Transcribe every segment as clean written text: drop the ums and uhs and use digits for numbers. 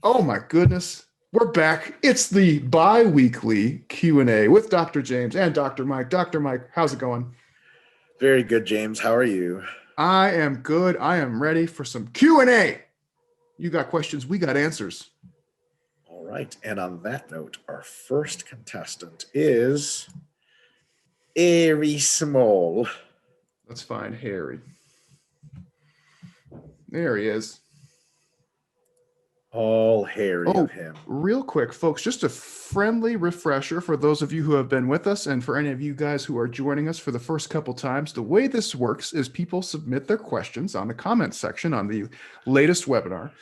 Oh my goodness. We're back. It's the bi-weekly Q&A with Dr. James and Dr. Mike. Dr. Mike, how's it going? Very good, James. How are you? I am good. I am ready for some Q&A. You got questions, we got answers. All right. And on that note, our first contestant is Airy Small. Let's find Harry. There he is. All hairy Oh, of him. real quick, folks, just a friendly refresher for those of you who have been with us and for any of you guys who are joining us for the first couple times. The way this works is people submit their questions on the comment section on the latest webinar.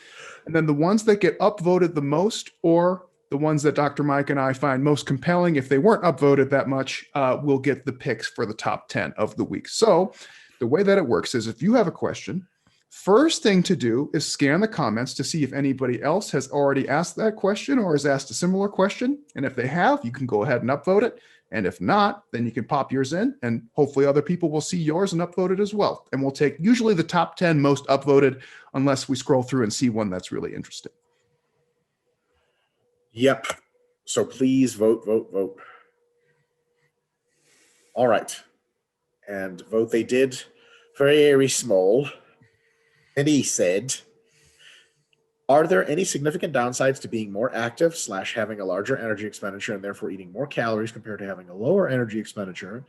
And then the ones that get upvoted the most, or the ones that Dr. Mike and I find most compelling, if they weren't upvoted that much, will get the picks for the top 10 of the week. So the way that it works is if you have a question, first thing to do is scan the comments to see if anybody else has already asked that question or has asked a similar question. And if they have, you can go ahead and upvote it. And if not, then you can pop yours in and hopefully other people will see yours and upvote it as well. And we'll take usually the top 10 most upvoted unless we scroll through and see one that's really interesting. Yep. So please vote, vote, vote. All right. And vote they did for Airy Small. And he said, are there any significant downsides to being more active / having a larger energy expenditure and therefore eating more calories compared to having a lower energy expenditure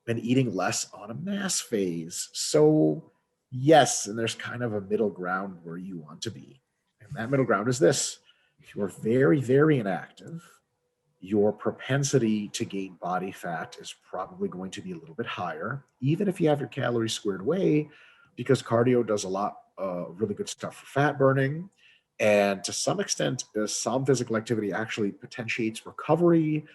and eating less on a mass phase? So yes, and there's kind of a middle ground where you want to be. And that middle ground is this. If you're very, very inactive, your propensity to gain body fat is probably going to be a little bit higher, even if you have your calories squared away, because cardio does a lot of really good stuff for fat burning. And to some extent, some physical activity actually potentiates recovery,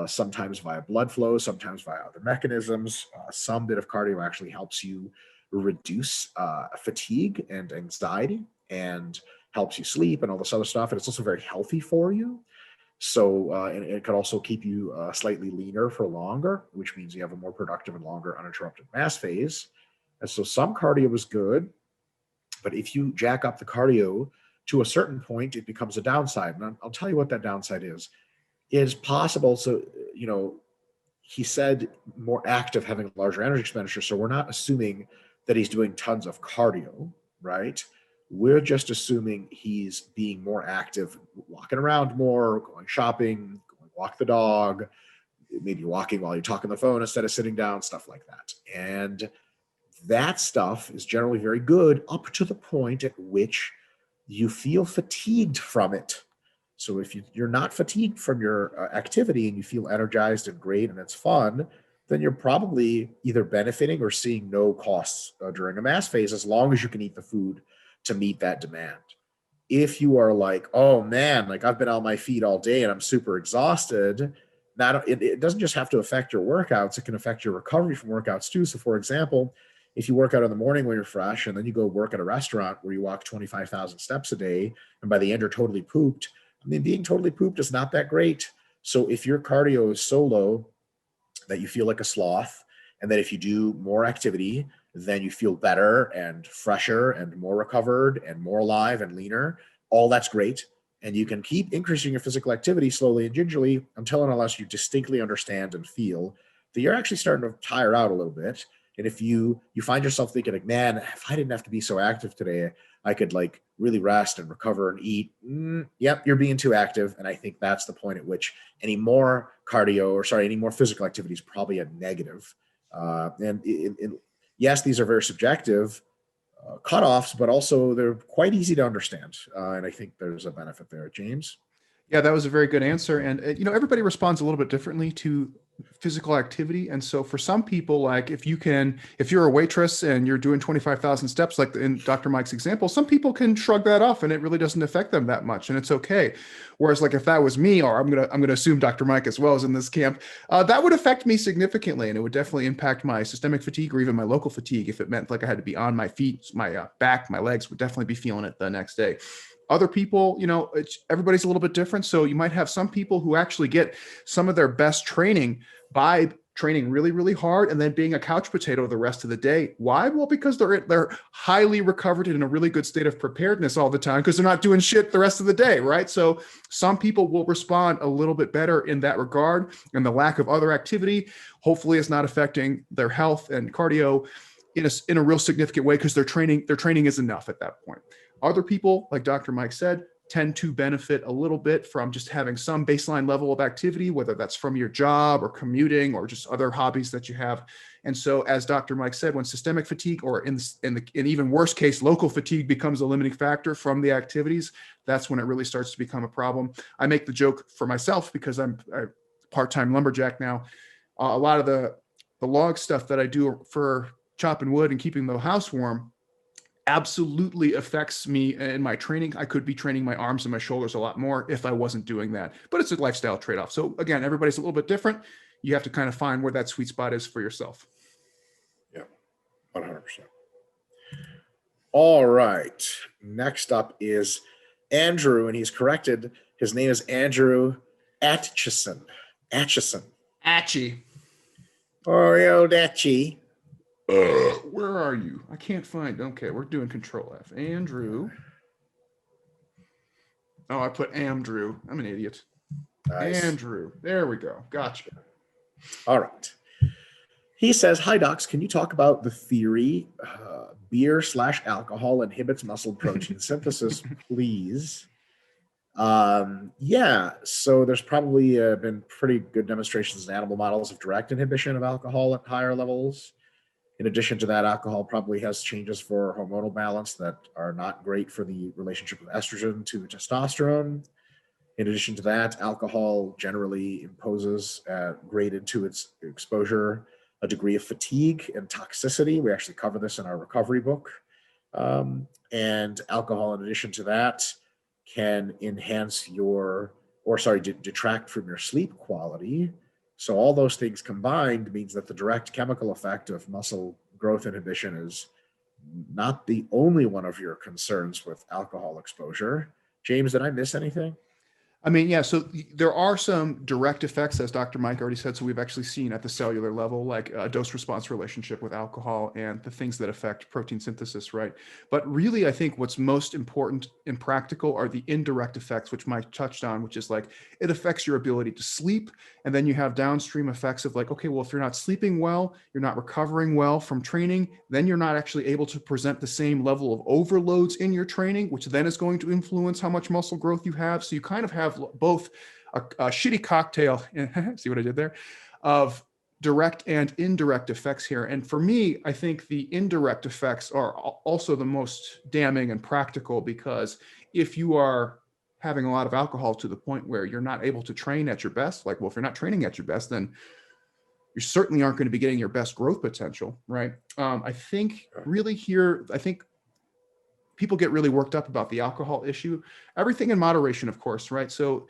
sometimes via blood flow, sometimes via other mechanisms. Some bit of cardio actually helps you reduce fatigue and anxiety and helps you sleep and all this other stuff. And it's also very healthy for you. So, and it could also keep you slightly leaner for longer, which means you have a more productive and longer uninterrupted mass phase. And so some cardio is good, but if you jack up the cardio to a certain point, it becomes a downside. And I'll tell you what that downside is. It is possible. So, he said more active, having a larger energy expenditure. So we're not assuming that he's doing tons of cardio, right? We're just assuming he's being more active, walking around more, going shopping, going walk the dog, maybe walking while you're talking on the phone instead of sitting down, stuff like that. And that stuff is generally very good up to the point at which you feel fatigued from it. So if you're not fatigued from your activity and you feel energized and great and it's fun, then you're probably either benefiting or seeing no costs during a mass phase, as long as you can eat the food to meet that demand. If you are like, oh man, like I've been on my feet all day and I'm super exhausted, it doesn't just have to affect your workouts, it can affect your recovery from workouts too. So for example, if you work out in the morning when you're fresh and then you go work at a restaurant where you walk 25,000 steps a day, and by the end you're totally pooped, I mean, being totally pooped is not that great. So if your cardio is so low that you feel like a sloth, and that if you do more activity, then you feel better and fresher and more recovered and more alive and leaner, all that's great. And you can keep increasing your physical activity slowly and gingerly until and unless you distinctly understand and feel that you're actually starting to tire out a little bit. And if you find yourself thinking like, man, if I didn't have to be so active today, I could like really rest and recover and eat. Yep, you're being too active. And I think that's the point at which any more any more physical activity is probably a negative. Yes, these are very subjective cutoffs, but also they're quite easy to understand. And I think there's a benefit there. James? Yeah, that was a very good answer. And, everybody responds a little bit differently to physical activity. And so for some people, like if you're a waitress and you're doing 25,000 steps, like in Dr. Mike's example, some people can shrug that off and it really doesn't affect them that much. And it's okay. Whereas like if that was me, or I'm going to assume Dr. Mike as well as in this camp, that would affect me significantly. And it would definitely impact my systemic fatigue or even my local fatigue. If it meant like I had to be on my feet, my back, my legs would definitely be feeling it the next day. Other people, everybody's a little bit different. So you might have some people who actually get some of their best training by training really, really hard and then being a couch potato the rest of the day. Why? Well, because they're highly recovered in a really good state of preparedness all the time because they're not doing shit the rest of the day, right? So some people will respond a little bit better in that regard, and the lack of other activity hopefully is not affecting their health and cardio in a real significant way because their training is enough at that point. Other people, like Dr. Mike said, tend to benefit a little bit from just having some baseline level of activity, whether that's from your job or commuting or just other hobbies that you have. And so, as Dr. Mike said, when systemic fatigue or in even worse case, local fatigue becomes a limiting factor from the activities, that's when it really starts to become a problem. I make the joke for myself because I'm a part-time lumberjack now. A lot of the log stuff that I do for chopping wood and keeping the house warm absolutely affects me in my training. I could be training my arms and my shoulders a lot more if I wasn't doing that, but it's a lifestyle trade-off. So again, everybody's a little bit different. You have to kind of find where that sweet spot is for yourself. Yeah, 100%. All right. Next up is Andrew, and he's corrected. His name is Andrew Atchison. Atchie. Oreo Datchy. Where are you? I can't find. Okay, we're doing Control F. Andrew. Oh, I put Andrew. I'm an idiot. Nice. Andrew. There we go. Gotcha. All right. He says, "Hi, docs. Can you talk about the theory beer/alcohol inhibits muscle protein synthesis, please?" Yeah. So there's probably been pretty good demonstrations in animal models of direct inhibition of alcohol at higher levels. In addition to that, alcohol probably has changes for hormonal balance that are not great for the relationship of estrogen to testosterone. In addition to that, alcohol generally imposes, graded to its exposure, a degree of fatigue and toxicity. We actually cover this in our recovery book. And alcohol, in addition to that, can enhance detract from your sleep quality. So all those things combined means that the direct chemical effect of muscle growth inhibition is not the only one of your concerns with alcohol exposure. James, did I miss anything? I mean, yeah, so there are some direct effects, as Dr. Mike already said. So we've actually seen at the cellular level, like a dose-response relationship with alcohol and the things that affect protein synthesis, right? But really, I think what's most important and practical are the indirect effects, which Mike touched on, which is like it affects your ability to sleep. And then you have downstream effects of like, okay, well, if you're not sleeping well, you're not recovering well from training, then you're not actually able to present the same level of overloads in your training, which then is going to influence how much muscle growth you have. So you kind of have both a shitty cocktail, see what I did there, of direct and indirect effects here. And for me, I think the indirect effects are also the most damning and practical, because if you are having a lot of alcohol to the point where you're not able to train at your best, like, well, if you're not training at your best, then you certainly aren't going to be getting your best growth potential, right? I think really here, I think people get really worked up about the alcohol issue. Everything in moderation, of course, right? So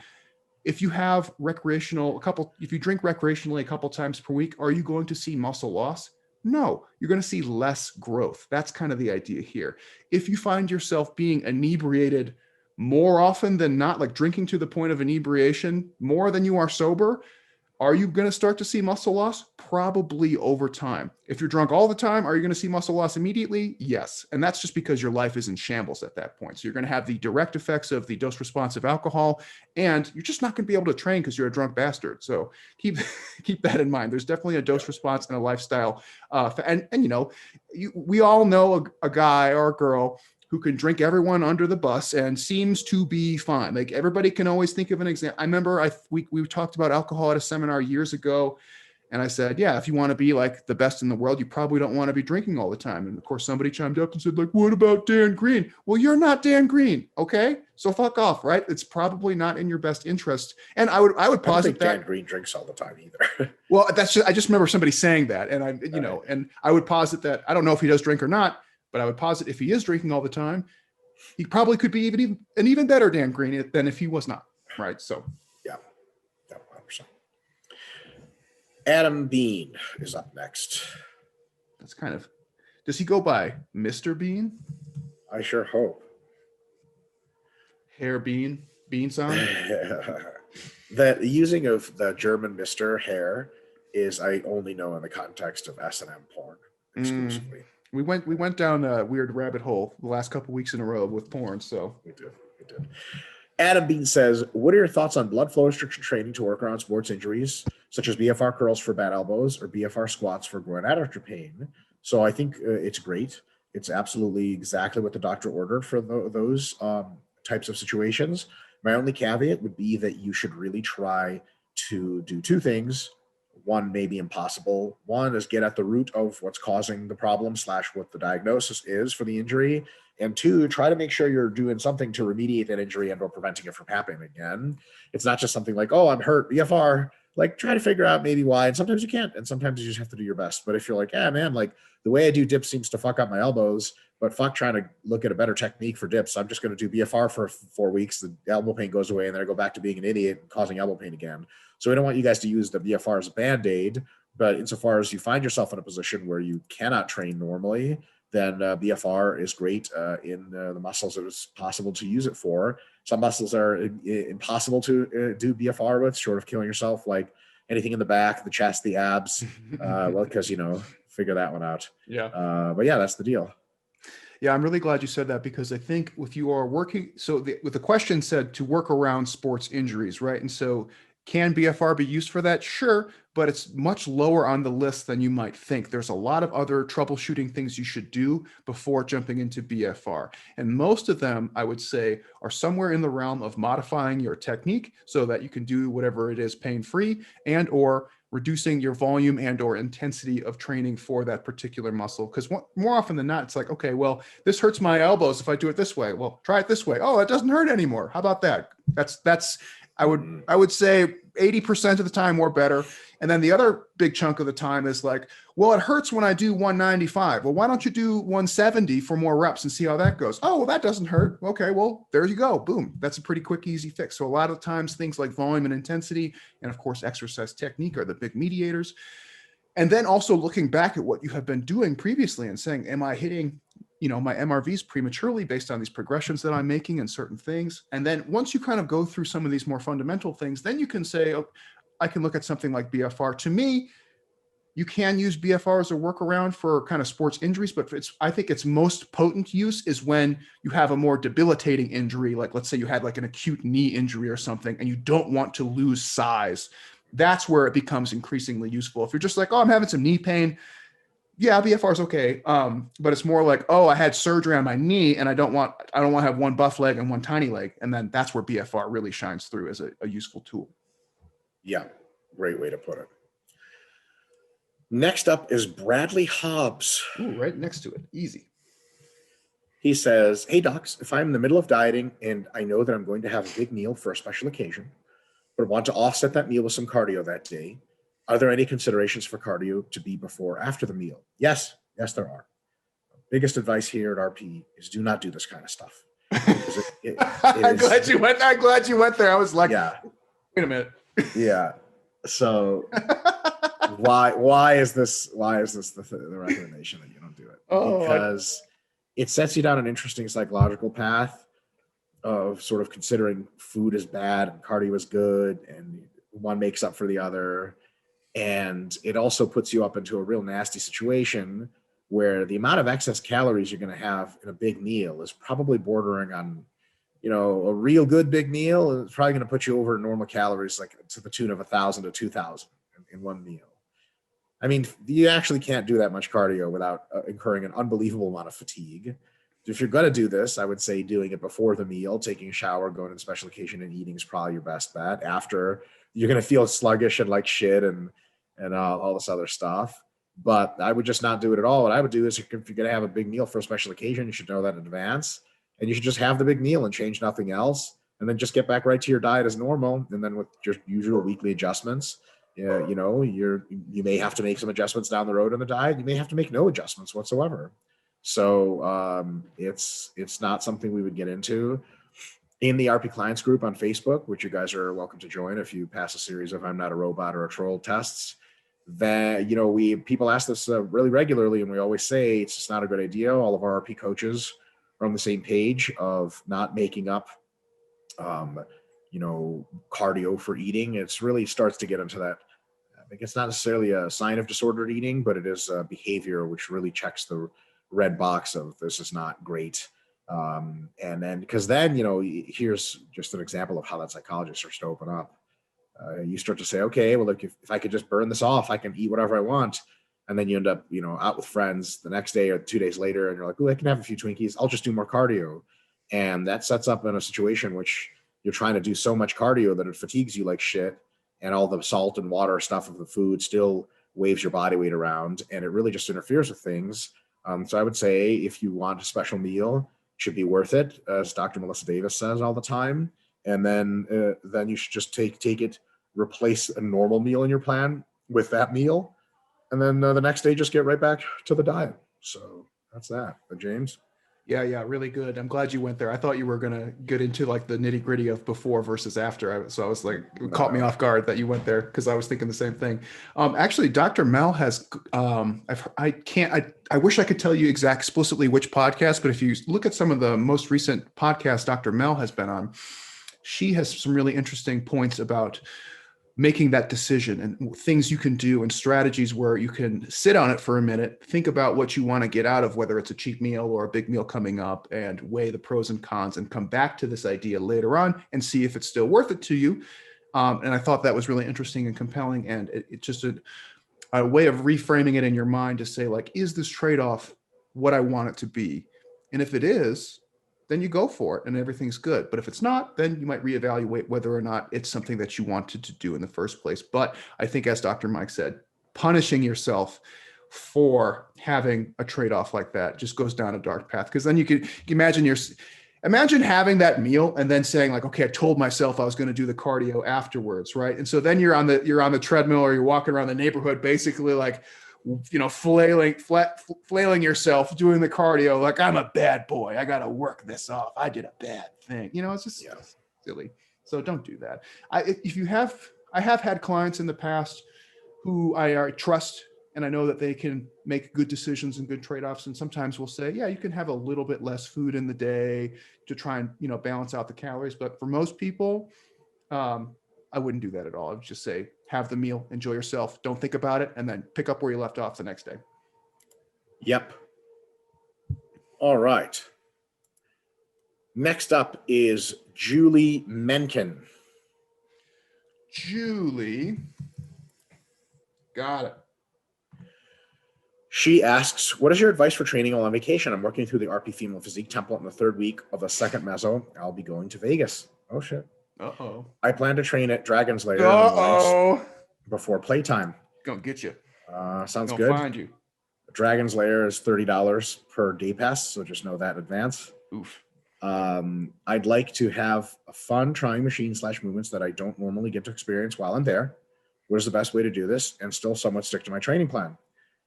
if you have if you drink recreationally a couple times per week, are you going to see muscle loss? No, you're going to see less growth. That's kind of the idea here. If you find yourself being inebriated more often than not, like drinking to the point of inebriation more than you are sober, are you going to start to see muscle loss? Probably over time. If you're drunk all the time, are you going to see muscle loss immediately? Yes. And that's just because your life is in shambles at that point. So you're going to have the direct effects of the dose response of alcohol, and you're just not going to be able to train because you're a drunk bastard. So keep that in mind. There's definitely a dose response and a lifestyle. And you know, we all know a guy or a girl who can drink everyone under the bus and seems to be fine. Like everybody can always think of an example. I remember we talked about alcohol at a seminar years ago, and I said, yeah, if you want to be like the best in the world, you probably don't want to be drinking all the time. And of course, somebody chimed up and said, like, what about Dan Green? Well, you're not Dan Green, okay? So fuck off, right? It's probably not in your best interest. And I would posit that Dan Green drinks all the time either. Well, I just remember somebody saying that, and and I would posit that I don't know if he does drink or not, but I would posit if he is drinking all the time, he probably could be an even better Dan Green than if he was not, right? So, yeah, 100%. Adam Bean is up next. That's kind of, does he go by Mr. Bean? I sure hope. Hair Bean? Bean song? The using of the German Mr. Hair is I only know in the context of S&M porn exclusively. We went down a weird rabbit hole the last couple weeks in a row with porn. So We did. Adam Bean says, what are your thoughts on blood flow restriction training to work around sports injuries, such as BFR curls for bad elbows or BFR squats for groin adductor pain? So I think it's great. It's absolutely exactly what the doctor ordered for those types of situations. My only caveat would be that you should really try to do two things. One may be impossible. One is get at the root of what's causing the problem / what the diagnosis is for the injury. And two, try to make sure you're doing something to remediate that injury and or preventing it from happening again. It's not just something like, oh, I'm hurt, BFR. Like, try to figure out maybe why. And sometimes you can't. And sometimes you just have to do your best. But if you're like, yeah, man, like the way I do dips seems to fuck up my elbows, but fuck trying to look at a better technique for dips. I'm just going to do BFR for 4 weeks. The elbow pain goes away and then I go back to being an idiot and causing elbow pain again. So we don't want you guys to use the BFR as a Band-Aid, but insofar as you find yourself in a position where you cannot train normally, then BFR is great in the muscles that it's possible to use it for. Some muscles are impossible to do BFR with, short of killing yourself, like anything in the back, the chest, the abs. Well, because, figure that one out. yeah. But yeah, that's the deal. Yeah, I'm really glad you said that, because I think if you are working, with the question said to work around sports injuries, right? And so can BFR be used for that? Sure, but it's much lower on the list than you might think. There's a lot of other troubleshooting things you should do before jumping into BFR. And most of them, I would say, are somewhere in the realm of modifying your technique so that you can do whatever it is pain-free, and or reducing your volume and or intensity of training for that particular muscle. Because more often than not, it's like, okay, well, this hurts my elbows if I do it this way. Well, try it this way. Oh, it doesn't hurt anymore. How about that? That's I would say 80% of the time or better. And then the other big chunk of the time is like, well, it hurts when I do 195. Well, why don't you do 170 for more reps and see how that goes? Oh, well, that doesn't hurt. Okay, well, there you go. Boom. That's a pretty quick, easy fix. So a lot of times things like volume and intensity, and of course, exercise technique are the big mediators. And then also looking back at what you have been doing previously and saying, am I hitting my MRVs prematurely based on these progressions that I'm making and certain things? And then once you kind of go through some of these more fundamental things, then you can say, oh, I can look at something like BFR. To me, you can use BFR as a workaround for kind of sports injuries, but I think its most potent use is when you have a more debilitating injury. Like, let's say you had like an acute knee injury or something, and you don't want to lose size. That's where it becomes increasingly useful. If you're just like, oh, I'm having some knee pain, yeah, BFR is okay. But it's more like, oh, I had surgery on my knee and I don't want to have one buff leg and one tiny leg. And then that's where BFR really shines through as a useful tool. Yeah, great way to put it. Next up is Bradley Hobbs. Ooh, right next to it. Easy. He says, hey, docs, if I'm in the middle of dieting and I know that I'm going to have a big meal for a special occasion, but want to offset that meal with some cardio that day, are there any considerations for cardio to be before or after the meal? Yes, there are. Biggest advice here at RP is do not do this kind of stuff. I'm glad you went there. I was like, yeah. Wait a minute. Yeah. So why is this the recommendation that you don't do it? Because it sets you down an interesting psychological path of sort of considering food is bad and cardio is good, and one makes up for the other. And it also puts you up into a real nasty situation where the amount of excess calories you're going to have in a big meal is probably bordering on, a real good big meal is probably going to put you over normal calories, like to the tune of 1,000 to 2,000 in one meal. I mean, you actually can't do that much cardio without incurring an unbelievable amount of fatigue. If you're going to do this, I would say doing it before the meal, taking a shower, going to the special occasion, and eating is probably your best bet. After, you're going to feel sluggish and like shit and all this other stuff. But I would just not do it at all. What I would do is, if you're going to have a big meal for a special occasion, you should know that in advance. And you should just have the big meal and change nothing else. And then just get back right to your diet as normal. And then with your usual weekly adjustments, you may have to make some adjustments down the road in the diet. You may have to make no adjustments whatsoever. So it's not something we would get into in the RP clients group on Facebook, which you guys are welcome to join if you pass a series of I'm Not a Robot or a Troll tests. That people ask this really regularly, and we always say it's just not a good idea. All of our RP coaches are on the same page of not making up cardio for eating. It's really starts to get into that Like it's not necessarily a sign of disordered eating, but it is a behavior which really checks the red box of this is not great. And then, because then, here's just an example of how that psychologist starts to open up. You start to say, okay, well, look, if I could just burn this off, I can eat whatever I want. And then you end up, out with friends the next day or 2 days later, and you're like, oh, I can have a few Twinkies. I'll just do more cardio. And that sets up in a situation which you're trying to do so much cardio that it fatigues you like shit. And all the salt and water stuff of the food still waves your body weight around. And it really just interferes with things. So I would say if you want a special meal, it should be worth it, as Dr. Melissa Davis says all the time. And then you should just take it, replace a normal meal in your plan with that meal, and then the next day just get right back to the diet. So that's that. James? Yeah, really good. I'm glad you went there. I thought you were going to get into like the nitty gritty of before versus after. So I was like, it caught me off guard that you went there because I was thinking the same thing. Actually, Dr. Mel has, I wish I could tell you explicitly which podcast, but if you look at some of the most recent podcasts Dr. Mel has been on, she has some really interesting points about making that decision and things you can do and strategies where you can sit on it for a minute, think about what you want to get out of, whether it's a cheap meal or a big meal coming up, and weigh the pros and cons and come back to this idea later on and see if it's still worth it to you. And I thought that was really interesting and compelling. And it's just a way of reframing it in your mind to say, like, is this trade-off what I want it to be? And if it is, then you go for it and everything's good. But if it's not, then you might reevaluate whether or not it's something that you wanted to do in the first place. But I think, as Dr. Mike said, punishing yourself for having a trade-off like that just goes down a dark path. Because then you can imagine having that meal and then saying, like, okay, I told myself I was going to do the cardio afterwards, right? And so then you're on the treadmill or you're walking around the neighborhood, basically like, flailing yourself, doing the cardio, like, I'm a bad boy, I got to work this off, I did a bad thing. It's just silly. So don't do that. I have had clients in the past who I trust, and I know that they can make good decisions and good trade-offs. And sometimes we'll say, yeah, you can have a little bit less food in the day to try and, balance out the calories. But for most people, I wouldn't do that at all. I would just say, have the meal, enjoy yourself, don't think about it, and then pick up where you left off the next day. Yep. All right. Next up is Julie Menken. Julie. Got it. She asks, what is your advice for training while on vacation? I'm working through the RP Female Physique template in the third week of the second meso. I'll be going to Vegas. Oh, shit. Uh-oh. I plan to train at Dragon's Lair before playtime. Gonna get you. Sounds good. Find you. Dragon's Lair is $30 per day pass, so just know that in advance. Oof. I'd like to have a fun trying machine/movements that I don't normally get to experience while I'm there. What is the best way to do this and still somewhat stick to my training plan?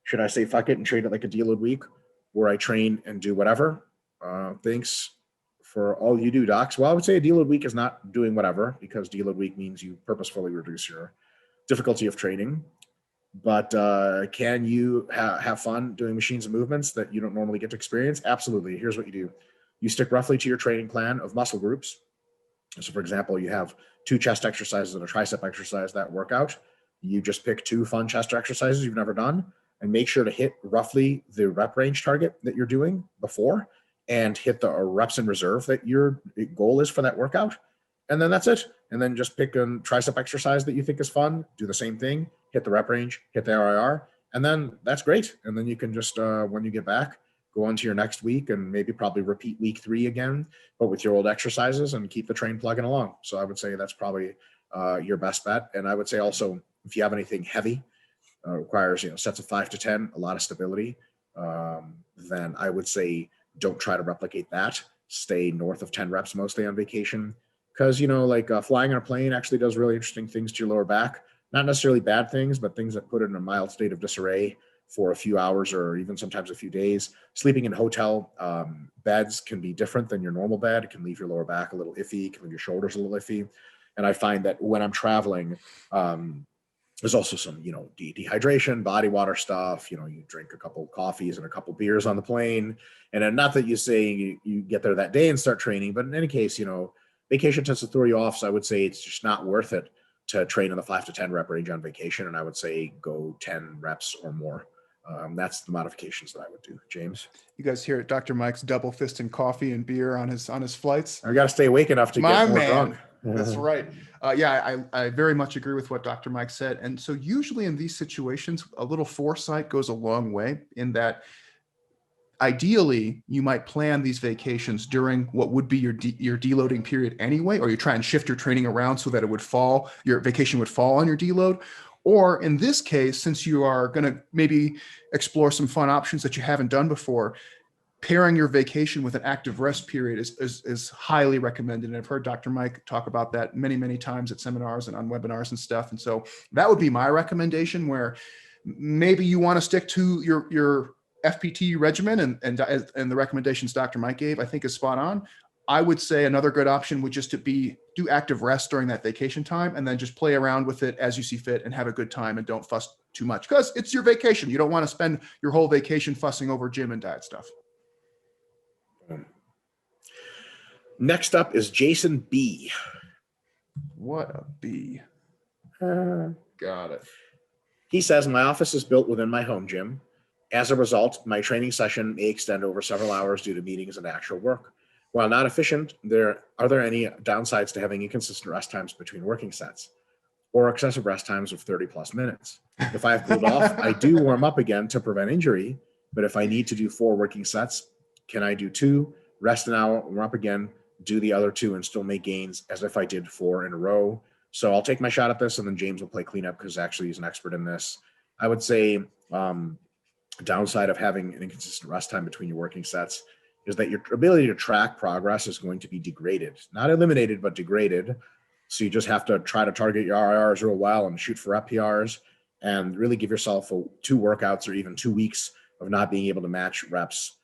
Should I say fuck it and treat it like a deload week where I train and do whatever? Thanks for all you do, docs. Well, I would say a deload week is not doing whatever, because deload week means you purposefully reduce your difficulty of training. But can you have fun doing machines and movements that you don't normally get to experience? Absolutely. Here's what you do. You stick roughly to your training plan of muscle groups. So for example, you have 2 chest exercises and a tricep exercise that workout. You just pick 2 fun chest exercises you've never done and make sure to hit roughly the rep range target that you're doing before, and hit the reps in reserve that your goal is for that workout. And then that's it. And then just pick a tricep exercise that you think is fun, do the same thing, hit the rep range, hit the RIR, and then that's great. And then you can just, when you get back, go on to your next week and maybe probably repeat week 3 again, but with your old exercises, and keep the train plugging along. So I would say that's probably your best bet. And I would say also, if you have anything heavy, requires, sets of 5 to 10, a lot of stability, then I would say don't try to replicate that. Stay north of 10 reps mostly on vacation. Because, flying on a plane actually does really interesting things to your lower back. Not necessarily bad things, but things that put it in a mild state of disarray for a few hours or even sometimes a few days. Sleeping in hotel beds can be different than your normal bed. It can leave your lower back a little iffy. It can leave your shoulders a little iffy. And I find that when I'm traveling, there's also some, dehydration, body water stuff. You drink a couple coffees and a couple beers on the plane. And then, not that you say you get there that day and start training, but in any case, vacation tends to throw you off. So I would say it's just not worth it to train in the 5 to 10 rep range on vacation. And I would say go 10 reps or more. That's the modifications that I would do. James, you guys hear it? Dr. Mike's double fisting coffee and beer on his flights. I got to stay awake enough to get more drunk. That's right. Yeah, I very much agree with what Dr. Mike said. And so usually in these situations, a little foresight goes a long way, in that ideally you might plan these vacations during what would be your deloading period anyway, or you try and shift your training around so that your vacation would fall on your deload. Or in this case, since you are going to maybe explore some fun options that you haven't done before, pairing your vacation with an active rest period is highly recommended. And I've heard Dr. Mike talk about that many, many times at seminars and on webinars and stuff. And so that would be my recommendation, where maybe you want to stick to your FPT regimen and the recommendations Dr. Mike gave, I think is spot on. I would say another good option would just to do active rest during that vacation time, and then just play around with it as you see fit and have a good time, and don't fuss too much, because it's your vacation. You don't want to spend your whole vacation fussing over gym and diet stuff. Next up is Jason B. What a B. Got it. He says, my office is built within my home gym. As a result, my training session may extend over several hours due to meetings and actual work. While not efficient, are there any downsides to having inconsistent rest times between working sets, or excessive rest times of 30 plus minutes? If I have cooled off, I do warm up again to prevent injury, but if I need to do 4 working sets, can I do 2, rest an hour, warm up again, do the other 2, and still make gains as if I did 4 in a row? So I'll take my shot at this, and then James will play cleanup, because actually he's an expert in this. I would say downside of having an inconsistent rest time between your working sets is that your ability to track progress is going to be degraded, not eliminated, but degraded. So you just have to try to target your RIRs real well and shoot for PRs, and really give yourself 2 workouts or even 2 weeks of not being able to match reps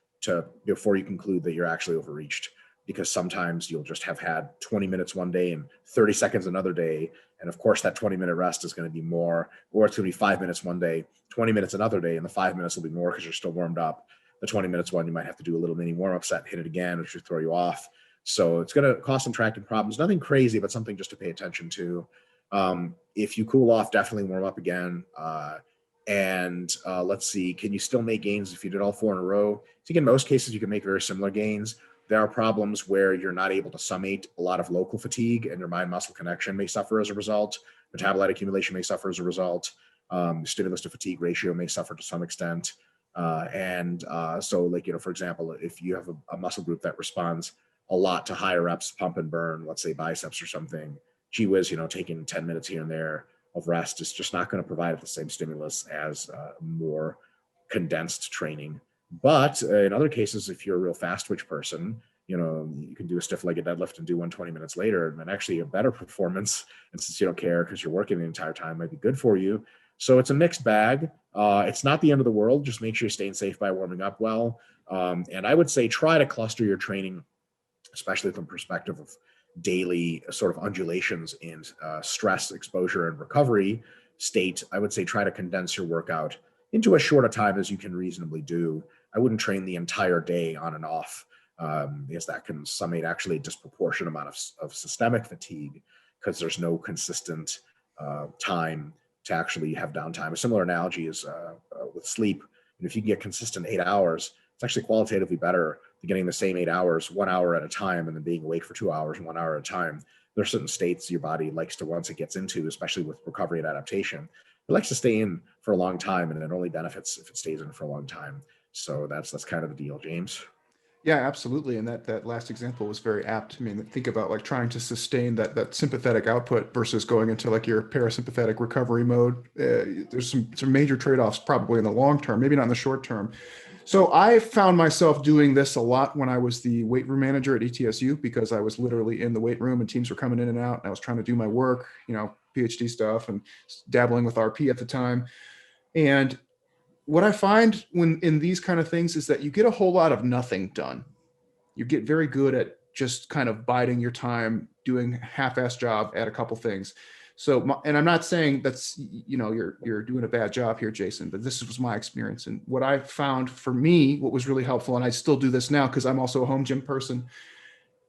before you conclude that you're actually overreached. Because sometimes you'll just have had 20 minutes one day and 30 seconds another day. And of course, that 20-minute rest is going to be more, or it's going to be 5 minutes one day, 20 minutes another day, and the 5 minutes will be more because you're still warmed up. The 20 minutes one, you might have to do a little mini warm-up set, hit it again, which will throw you off. So it's going to cause some tracking problems. Nothing crazy, but something just to pay attention to. If you cool off, definitely warm up again. Let's see, can you still make gains if you did all 4 in a row? I think in most cases, you can make very similar gains. There are problems where you're not able to summate. A lot of local fatigue, and your mind-muscle connection may suffer as a result. Metabolite accumulation may suffer as a result. Stimulus to fatigue ratio may suffer to some extent. So like, for example, if you have a muscle group that responds a lot to higher reps, pump and burn, let's say biceps or something, gee whiz, taking 10 minutes here and there of rest is just not going to provide the same stimulus as more condensed training. But in other cases, if you're a real fast twitch person, you can do a stiff-legged deadlift and do one 20 minutes later, and actually a better performance. And since you don't care because you're working the entire time, might be good for you. So it's a mixed bag. It's not the end of the world. Just make sure you're staying safe by warming up well. And I would say try to cluster your training, especially from the perspective of daily sort of undulations in stress, exposure, and recovery state. I would say try to condense your workout into as short a time as you can reasonably do. I wouldn't train the entire day on and off, because that can summate actually a disproportionate amount of systemic fatigue, because there's no consistent time to actually have downtime. A similar analogy is with sleep. And if you can get consistent 8 hours, it's actually qualitatively better than getting the same 8 hours, 1 hour at a time, and then being awake for 2 hours and 1 hour at a time. There are certain states your body likes to, once it gets into, especially with recovery and adaptation, it likes to stay in for a long time, and it only benefits if it stays in for a long time. So that's kind of the deal, James. Yeah, absolutely. And that last example was very apt. I mean, think about like trying to sustain that sympathetic output versus going into like your parasympathetic recovery mode. There's some major trade-offs probably in the long term, maybe not in the short term. So I found myself doing this a lot when I was the weight room manager at ETSU, because I was literally in the weight room and teams were coming in and out, and I was trying to do my work, PhD stuff, and dabbling with RP at the time. And what I find when in these kind of things is that you get a whole lot of nothing done. You get very good at just kind of biding your time, doing half-ass job at a couple things. So, and I'm not saying that's, you're doing a bad job here, Jason, but this was my experience. And what I found for me, what was really helpful, and I still do this now because I'm also a home gym person,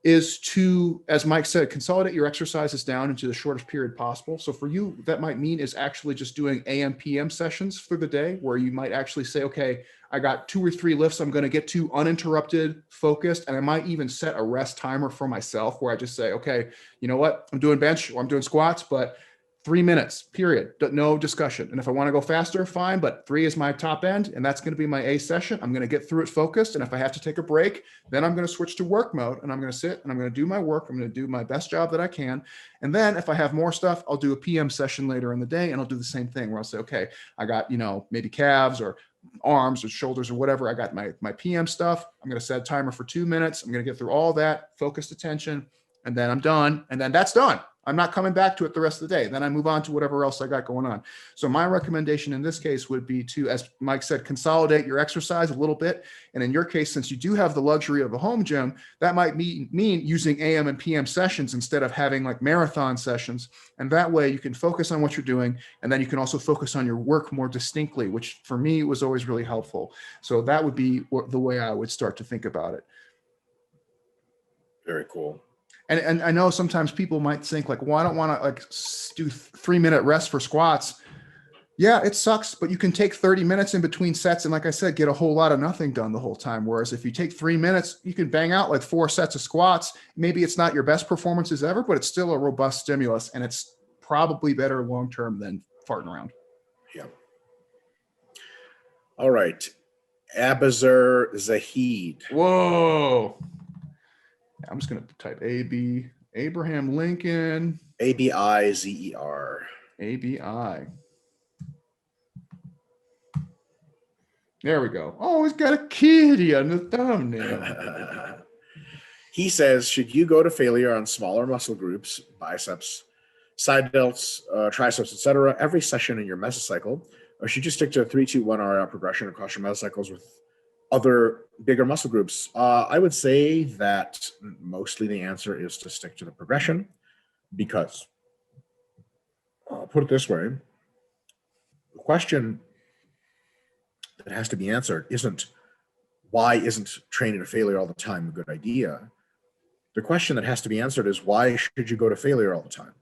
is to, as Mike said, consolidate your exercises down into the shortest period possible. So for you, that might mean is actually just doing AM, PM sessions for the day, where you might actually say, okay, I got 2 or 3 lifts I'm going to get to uninterrupted, focused, and I might even set a rest timer for myself where I just say, okay, you know what, I'm doing bench or I'm doing squats, but 3 minutes, period, no discussion. And if I want to go faster, fine, but 3 is my top end, and that's going to be my A session. I'm going to get through it focused. And if I have to take a break, then I'm going to switch to work mode, and I'm going to sit and I'm going to do my work. I'm going to do my best job that I can. And then if I have more stuff, I'll do a PM session later in the day, and I'll do the same thing where I'll say, okay, I got, maybe calves or arms or shoulders or whatever. I got my PM stuff. I'm going to set a timer for 2 minutes. I'm going to get through all that, focused attention, and then I'm done. And then that's done. I'm not coming back to it the rest of the day. Then I move on to whatever else I got going on. So my recommendation in this case would be to, as Mike said, consolidate your exercise a little bit. And in your case, since you do have the luxury of a home gym, that might mean using AM and PM sessions instead of having like marathon sessions. And that way you can focus on what you're doing. And then you can also focus on your work more distinctly, which for me was always really helpful. So that would be the way I would start to think about it. Very cool. And I know sometimes people might think like, well, I don't want to like do 3-minute rest for squats. Yeah, it sucks, but you can take 30 minutes in between sets. And like I said, get a whole lot of nothing done the whole time. Whereas if you take 3 minutes, you can bang out like 4 sets of squats. Maybe it's not your best performances ever, but it's still a robust stimulus. And it's probably better long-term than farting around. Yeah. All right. Abazar Zahid. Whoa. I'm just going to type AB, Abraham Lincoln. ABIZER. ABI. There we go. Oh, he's got a kitty on the thumbnail. He says, should you go to failure on smaller muscle groups, biceps, side delts, triceps, etc., every session in your mesocycle, or should you stick to a 3-2-1 RR progression across your mesocycles with other bigger muscle groups? I would say that mostly the answer is to stick to the progression, because put it this way, the question that has to be answered isn't why isn't training to failure all the time a good idea? The question that has to be answered is why should you go to failure all the time?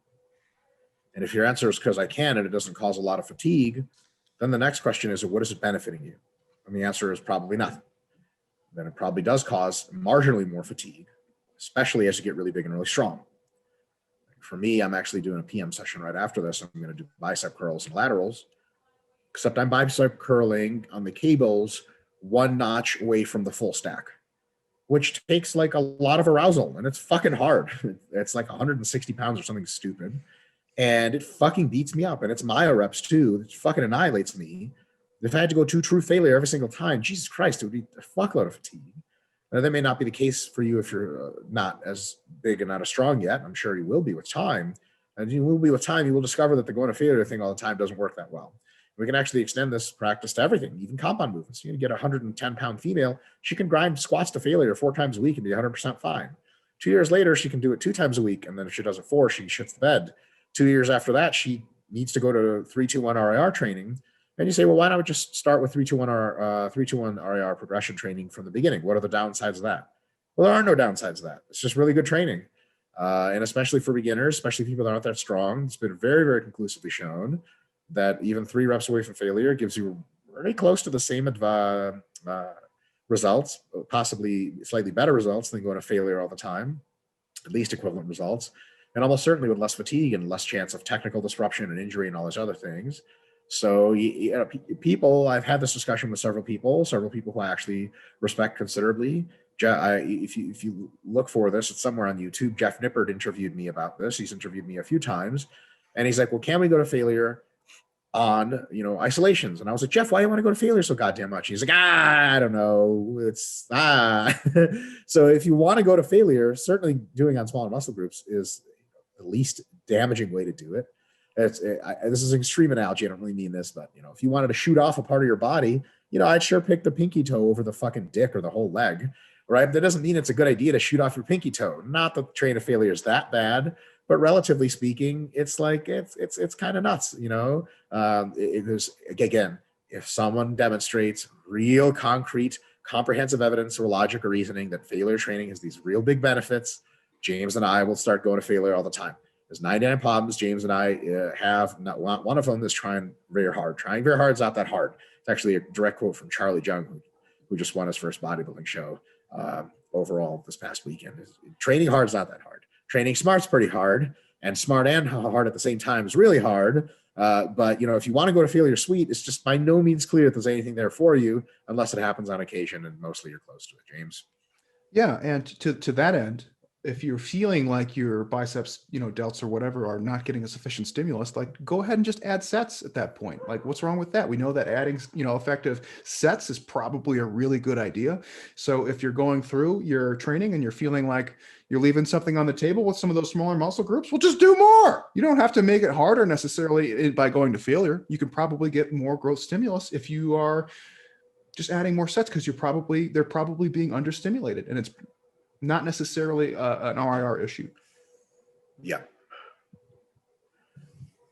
And if your answer is because I can and it doesn't cause a lot of fatigue, then the next question is, what is it benefiting you? And the answer is probably nothing. Then it probably does cause marginally more fatigue, especially as you get really big and really strong. For me, I'm actually doing a PM session right after this. I'm going to do bicep curls and laterals, except I'm bicep curling on the cables 1 notch away from the full stack, which takes like a lot of arousal, and it's fucking hard. It's like 160 pounds or something stupid, and it fucking beats me up, and it's myo reps too. It fucking annihilates me. If I had to go to true failure every single time, Jesus Christ, it would be a fuckload of fatigue. Now, that may not be the case for you if you're not as big and not as strong yet. I'm sure you will be with time. And you will be with time, you will discover that the going to failure thing all the time doesn't work that well. We can actually extend this practice to everything, even compound movements. You get a 110-pound female, she can grind squats to failure 4 times a week and be 100% fine. 2 years later, she can do it 2 times a week. And then if she does it 4, she shits the bed. 2 years after that, she needs to go to 3-2-1 RIR training. And you say, well, why not just start with 3-2-1 RIR progression training from the beginning? What are the downsides of that? Well, there are no downsides of that. It's just really good training. And especially for beginners, especially people that aren't that strong, it's been very, very conclusively shown that even 3 reps away from failure gives you very close to the same results, possibly slightly better results than going to failure all the time, at least equivalent results, and almost certainly with less fatigue and less chance of technical disruption and injury and all those other things. So people, I've had this discussion with several people who I actually respect considerably. If you look for this, it's somewhere on YouTube. Jeff Nippert interviewed me about this. He's interviewed me a few times, and he's like, well, can we go to failure on, isolations? And I was like, Jeff, why do you want to go to failure so goddamn much? He's like, I don't know. So if you want to go to failure, certainly doing on smaller muscle groups is the least damaging way to do it. This is an extreme analogy. I don't really mean this, but if you wanted to shoot off a part of your body, I'd sure pick the pinky toe over the fucking dick or the whole leg, right? That doesn't mean it's a good idea to shoot off your pinky toe. Not that train of failure is that bad, but relatively speaking, it's like it's kind of nuts, Again, if someone demonstrates real concrete, comprehensive evidence or logic or reasoning that failure training has these real big benefits, James and I will start going to failure all the time. There's 99 problems James and I have. Not one of them is trying very hard. Trying very hard is not that hard. It's actually a direct quote from Charlie Jung, who just won his first bodybuilding show overall this past weekend. Training hard is not that hard. Training smart's pretty hard, and smart and hard at the same time is really hard. But if you want to go to failure suite, it's just by no means clear that there's anything there for you unless it happens on occasion, and mostly you're close to it, James. Yeah, and to that end, if you're feeling like your biceps, delts or whatever are not getting a sufficient stimulus, like go ahead and just add sets at that point. Like what's wrong with that? We know that adding, effective sets is probably a really good idea. So if you're going through your training and you're feeling like you're leaving something on the table with some of those smaller muscle groups, well, just do more. You don't have to make it harder necessarily by going to failure. You can probably get more growth stimulus if you are just adding more sets, because they're probably being understimulated, and it's not necessarily an RIR issue. Yeah.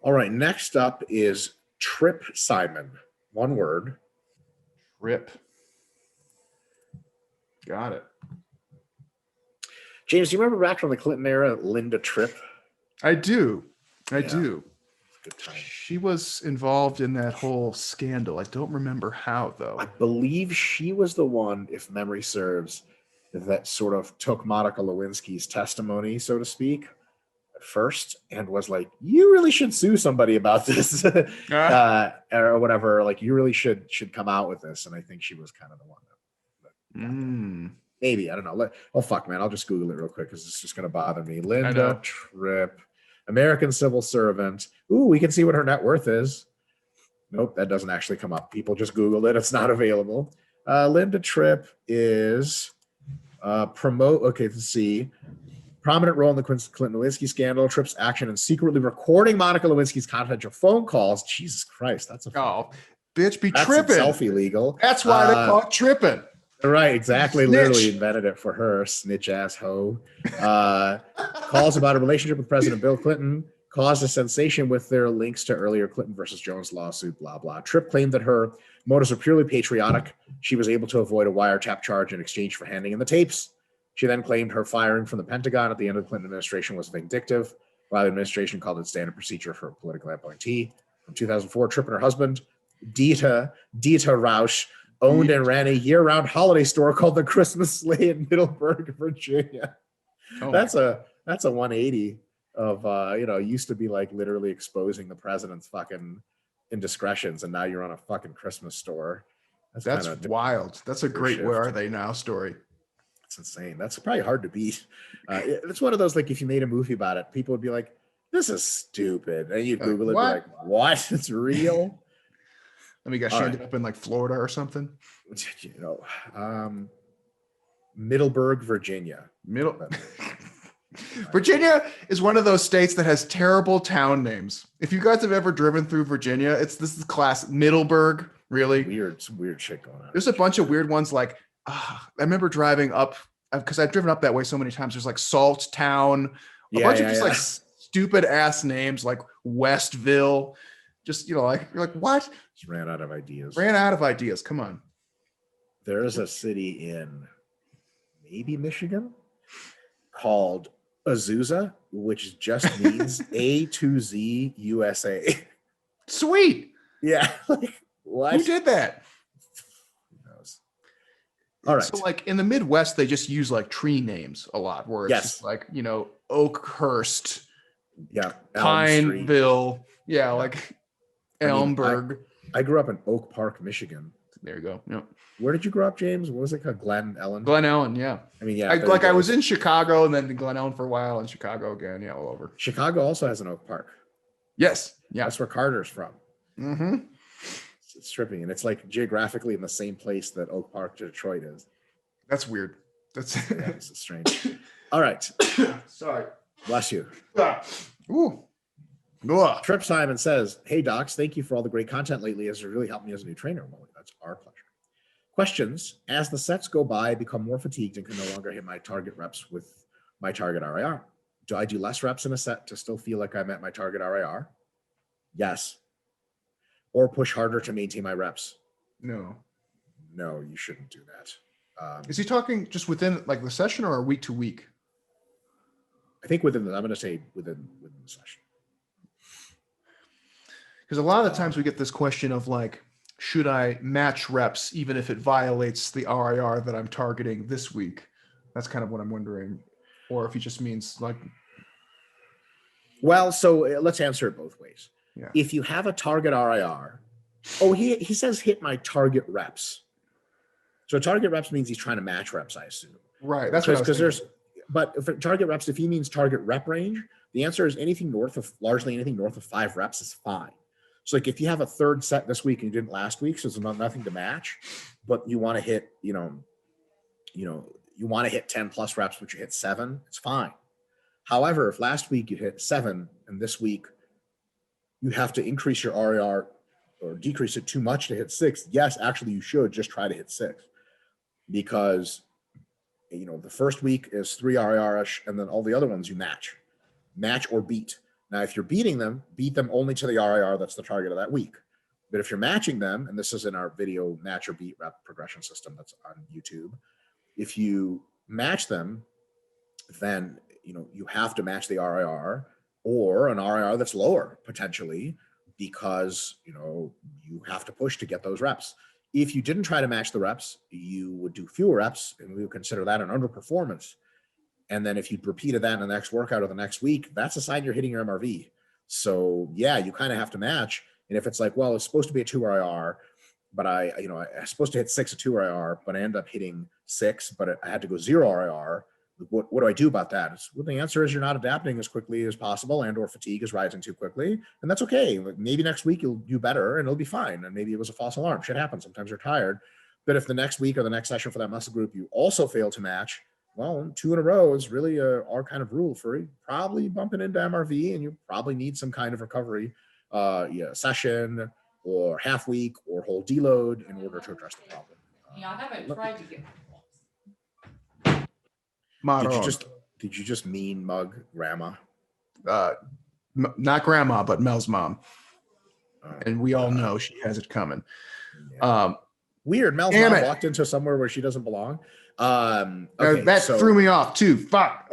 All right. Next up is Trip Simon. One word. Trip. Got it. James, do you remember back from the Clinton era, Linda Tripp? I do. I do. Good time. She was involved in that whole scandal. I don't remember how, though. I believe she was the one, if memory serves, that sort of took Monica Lewinsky's testimony, so to speak, at first, and was like, you really should sue somebody about this or whatever. Like, you really should come out with this. And I think she was kind of the one that maybe, I don't know. Oh, fuck, man. I'll just Google it real quick because it's just going to bother me. Linda Tripp, American civil servant. Ooh, we can see what her net worth is. Nope, that doesn't actually come up. People just Googled it. It's not available. Linda Tripp is... let's see. Prominent role in the Clinton Lewinsky scandal, Tripp's action in secretly recording Monica Lewinsky's confidential phone calls. Jesus Christ, that's bitch be that's tripping. Itself illegal. That's why they call it tripping. Right, exactly. Snitch. Literally invented it for her, snitch ass hoe. Calls about a relationship with President Bill Clinton caused a sensation with their links to earlier Clinton versus Jones lawsuit, blah, blah. Tripp claimed that her motives were purely patriotic. She was able to avoid a wiretap charge in exchange for handing in the tapes. She then claimed her firing from the Pentagon at the end of the Clinton administration was vindictive, while the administration called it standard procedure for a political appointee. From 2004, Tripp and her husband, Dita Rausch, owned and ran a year-round holiday store called the Christmas Sleigh in Middleburg, Virginia. That's a 180 of used to be like literally exposing the president's fucking indiscretions, and now you're on a fucking Christmas store. That's wild. That's a great shift. Where are they now story. That's insane. That's probably hard to beat. It's one of those, like, if you made a movie about it, people would be like, this is stupid. And you'd Google it and be like, what? It's real? Let me guess, she ended up in like Florida or something. Middleburg, Virginia. Virginia is one of those states that has terrible town names. If you guys have ever driven through Virginia, this is class Middleburg, really. Some weird shit going on. There's a bunch of weird ones. Like, I remember driving up, because I've driven up that way so many times. There's like Salt Town, a bunch of just like stupid ass names like Westville. Just, like, you're like, what? Just ran out of ideas. Come on. There is a city in maybe Michigan called Azusa, which just means A to Z USA. Sweet. Yeah. Like, what? Who did that? Who knows? All right. So like in the Midwest, they just use like tree names a lot, where it's just like, Oakhurst. Yeah. Pineville. Yeah. Like Elmberg. I grew up in Oak Park, Michigan. There you go. Yep. Where did you grow up, James? What was it called? Glen Ellen? Glen Ellen, yeah. I mean, yeah. I was in Chicago and then Glen Ellen for a while, and Chicago again. Yeah, all over. Chicago also has an Oak Park. Yes. Yeah. That's where Carter's from. Mm-hmm. It's tripping. And it's like geographically in the same place that Oak Park, Detroit is. That's weird. That's it's strange. All right. Sorry. Bless you. Ooh. Trip Simon says, hey, docs, thank you for all the great content lately. Has really helped me as a new trainer. Well, that's our pleasure. Questions. As the sets go by, I become more fatigued and can no longer hit my target reps with my target RIR. Do I do less reps in a set to still feel like I'm at my target RIR? Yes. Or push harder to maintain my reps? No, you shouldn't do that. Is he talking just within like the session or week to week? I think I'm going to say within the session. Because a lot of the times we get this question of like, should I match reps even if it violates the RIR that I'm targeting this week? That's kind of what I'm wondering. Or if he just means like. Well, so let's answer it both ways. Yeah. If you have a target RIR, he says hit my target reps. So target reps means he's trying to match reps, I assume. Right. That's what I was thinking. But if target reps, if he means target rep range, the answer is largely anything north of 5 reps is fine. So like if you have a third set this week and you didn't last week, so there's nothing to match, but you want to hit, you want to hit 10 plus reps, but you hit 7, it's fine. However, if last week you hit 7 and this week you have to increase your RER or decrease it too much to hit 6, yes, actually you should just try to hit 6, because the first week is 3 RER-ish, and then all the other ones you match or beat. Now, if you're beating them, beat them only to the RIR that's the target of that week. But if you're matching them, and this is in our video match or beat rep progression system that's on YouTube, if you match them, then you have to match the RIR or an RIR that's lower potentially, because you have to push to get those reps. If you didn't try to match the reps, you would do fewer reps, and we would consider that an underperformance. And then if you repeated that in the next workout or the next week, that's a sign you're hitting your MRV. So yeah, you kind of have to match. And if it's like, well, it's supposed to be a 2 RIR, but I'm supposed to hit 6 at 2 RIR, but I end up hitting 6, but I had to go 0 RIR. What do I do about that? The answer is you're not adapting as quickly as possible, and or fatigue is rising too quickly. And that's okay. Maybe next week you'll do better and it'll be fine. And maybe it was a false alarm. Shit happens. Sometimes you're tired. But if the next week or the next session for that muscle group, you also fail to match, well, 2 in a row is really our kind of rule for probably bumping into MRV, and you probably need some kind of recovery session or half week or whole deload in order to address the problem. I haven't tried to get Did you just mean mug grandma? Not grandma, but Mel's mom. And we all know she has it coming. Yeah. Weird. Mel's mom walked into somewhere where she doesn't belong. That threw me off too. Fuck.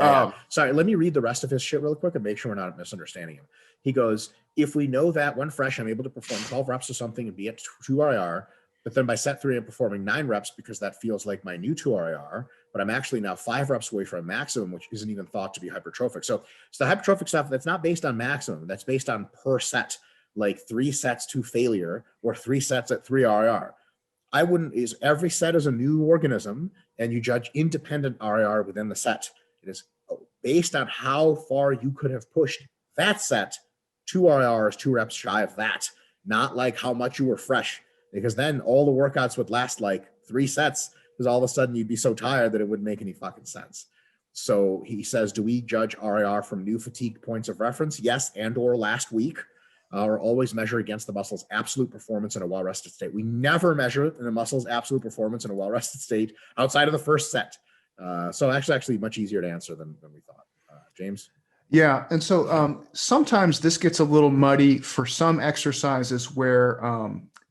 Sorry, let me read the rest of his shit real quick and make sure we're not misunderstanding him. He goes, if we know that when fresh, I'm able to perform 12 reps of something and be at 2 RIR, but then by set 3, I'm performing 9 reps because that feels like my new 2 RIR, but I'm actually now 5 reps away from maximum, which isn't even thought to be hypertrophic. So the hypertrophic stuff, that's not based on maximum. That's based on per set, like 3 sets to failure or 3 sets at 3 RIR. Every set is a new organism, and you judge independent RIR within the set. It is based on how far you could have pushed that set. 2 RIR is 2 reps shy of that, not like how much you were fresh, because then all the workouts would last like 3 sets, because all of a sudden you'd be so tired that it wouldn't make any fucking sense. So he says, do we judge RIR from new fatigue points of reference? Yes, and or last week. Or always measure against the muscle's absolute performance in a well-rested state. We never measure it in the muscle's absolute performance in a well-rested state outside of the first set. So actually much easier to answer than we thought. James? Yeah. And so sometimes this gets a little muddy for some exercises where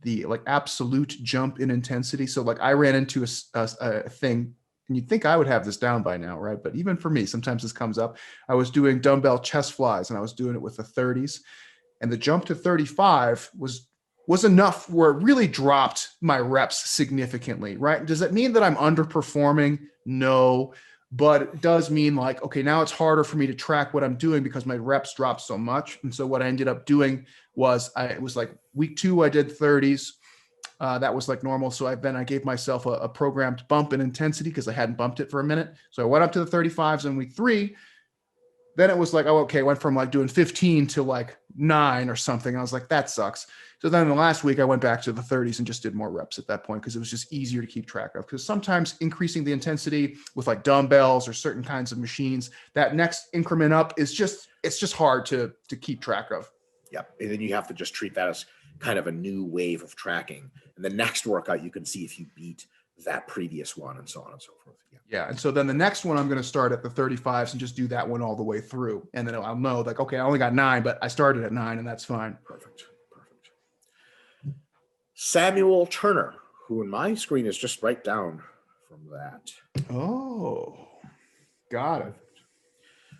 the like absolute jump in intensity. So like I ran into a thing, and you'd think I would have this down by now, right? But even for me, sometimes this comes up. I was doing dumbbell chest flies, and I was doing it with the 30s. And the jump to 35 was enough where it really dropped my reps significantly, right? Does that mean that I'm underperforming? No, but it does mean like, okay, now it's harder for me to track what I'm doing because my reps dropped so much. And so what I ended up doing was it was like week 2, I did 30s. That was like normal. So I gave myself a programmed bump in intensity because I hadn't bumped it for a minute. So I went up to the 35s in week 3. Then it was like, oh, okay, went from like doing 15 to like 9 or something. I was like, that sucks. So then the last week I went back to the 30s and just did more reps at that point because it was just easier to keep track of. Because sometimes increasing the intensity with like dumbbells or certain kinds of machines, that next increment up is it's just hard to keep track of. Yep. And then you have to just treat that as kind of a new wave of tracking. And the next workout, you can see if you beat that previous one and so on and so forth. Yeah. And so then the next one, I'm going to start at the 35s and just do that one all the way through. And then I'll know like, okay, I only got 9, but I started at 9 and that's fine. Perfect. Samuel Turner, who in my screen is just right down from that. Oh, got it.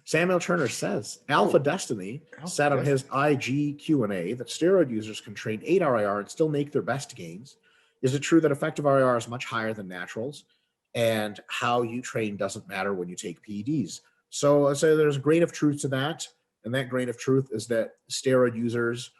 Samuel Turner says Alpha Destiny said on his IG Q&A that steroid users can train 8 RIR and still make their best gains. Is it true that effective RIR is much higher than naturals? And how you train doesn't matter when you take PEDs. So there's a grain of truth to that. And that grain of truth is that steroid users,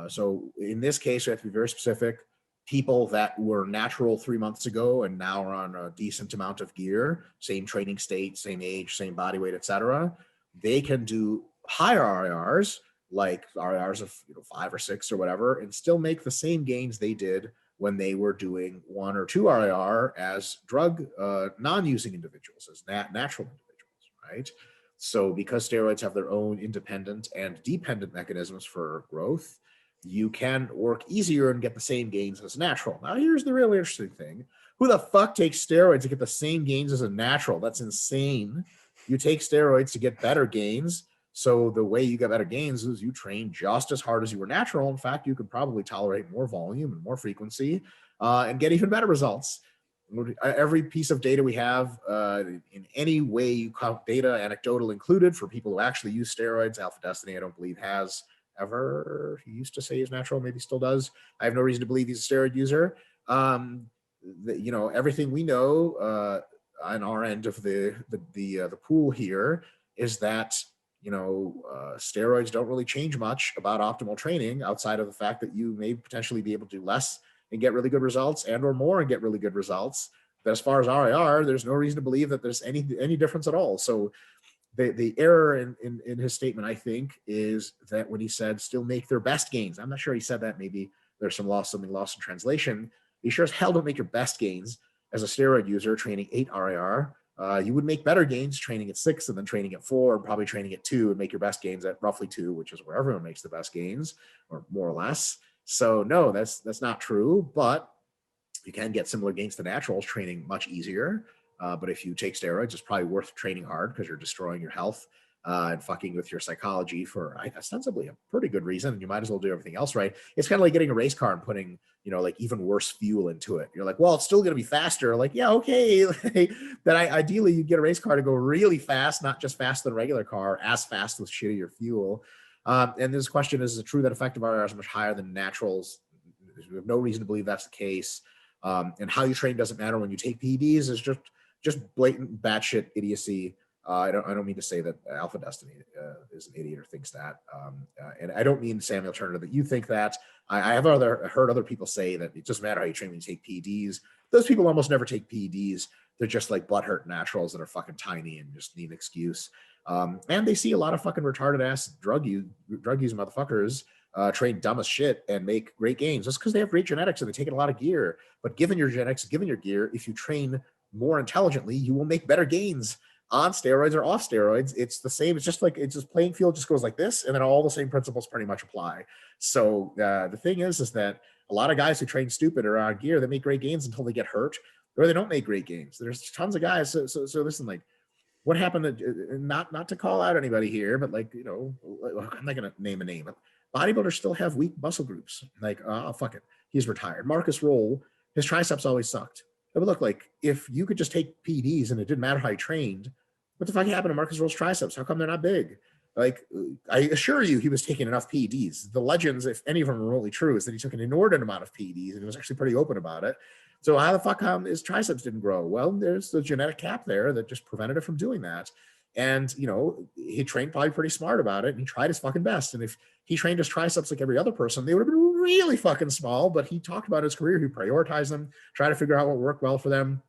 so in this case, we have to be very specific. People that were natural 3 months ago and now are on a decent amount of gear, same training state, same age, same body weight, etc., they can do higher RIRs, like RIRs of 5 or 6 or whatever, and still make the same gains they did when they were doing 1 or 2 RIR as drug non-using individuals, as natural individuals, right? So because steroids have their own independent and dependent mechanisms for growth, you can work easier and get the same gains as natural. Now, here's the really interesting thing. Who the fuck takes steroids to get the same gains as a natural? That's insane. You take steroids to get better gains. So the way you get better gains is you train just as hard as you were natural. In fact, you could probably tolerate more volume and more frequency and get even better results. Every piece of data we have, in any way you count data, anecdotal included, for people who actually use steroids, Alpha Destiny, I don't believe has ever. He used to say he's natural, maybe still does. I have no reason to believe he's a steroid user. Everything we know on our end of the pool here is that steroids don't really change much about optimal training outside of the fact that you may potentially be able to do less and get really good results, and or more and get really good results. But as far as RIR, there's no reason to believe that there's any difference at all. So the error in his statement, I think, is that when he said still make their best gains, I'm not sure he said that. Maybe there's something lost in translation. You sure as hell don't make your best gains as a steroid user training 8 RIR. You would make better gains training at 6 and then training at 4 and probably training at 2 and make your best gains at roughly 2, which is where everyone makes the best gains, or more or less. So no, that's not true, but you can get similar gains to naturals training much easier. But if you take steroids, it's probably worth training hard because you're destroying your health and fucking with your psychology for ostensibly a pretty good reason. And you might as well do everything else right. It's kind of like getting a race car and putting, like even worse fuel into it. You're like, well, it's still going to be faster. Like, yeah, okay. Then ideally you get a race car to go really fast, not just faster than a regular car, as fast with shittier fuel. And this question is it true that effective RIR is much higher than naturals? We have no reason to believe that's the case. And how you train doesn't matter when you take PEDs is just blatant batshit idiocy. I don't mean to say that Alpha Destiny is an idiot or thinks that. And I don't mean, Samuel Turner, that you think that. I have heard other people say that it doesn't matter how you train when you take PEDs. Those people almost never take PEDs. They're just like butthurt naturals that are fucking tiny and just need an excuse. And they see a lot of fucking retarded ass drug using motherfuckers train dumb as shit and make great gains just because they have great genetics and they take in a lot of gear. But given your genetics, given your gear, if you train more intelligently, you will make better gains on steroids or off steroids. It's the same. It's just playing field just goes like this, and then all the same principles pretty much apply. So the thing is that a lot of guys who train stupid are on gear, they make great gains until they get hurt, or they don't make great gains. There's tons of guys. So listen, like, what happened to, not to call out anybody here, but like, I'm not gonna name a name, but bodybuilders still have weak muscle groups. Like, fuck it, he's retired. Marcus Roll, his triceps always sucked. But look, like, if you could just take PEDs and it didn't matter how you trained, what the fuck happened to Marcus Roll's triceps? How come they're not big? Like, I assure you, he was taking enough PEDs. The legends, if any of them are remotely true, is that he took an inordinate amount of PEDs and he was actually pretty open about it. So how the fuck his triceps didn't grow? Well, there's the genetic cap there that just prevented it from doing that. And, he trained probably pretty smart about it and he tried his fucking best. And if he trained his triceps like every other person, they would have been really fucking small, but he talked about his career. He prioritized them, tried to figure out what worked well for them.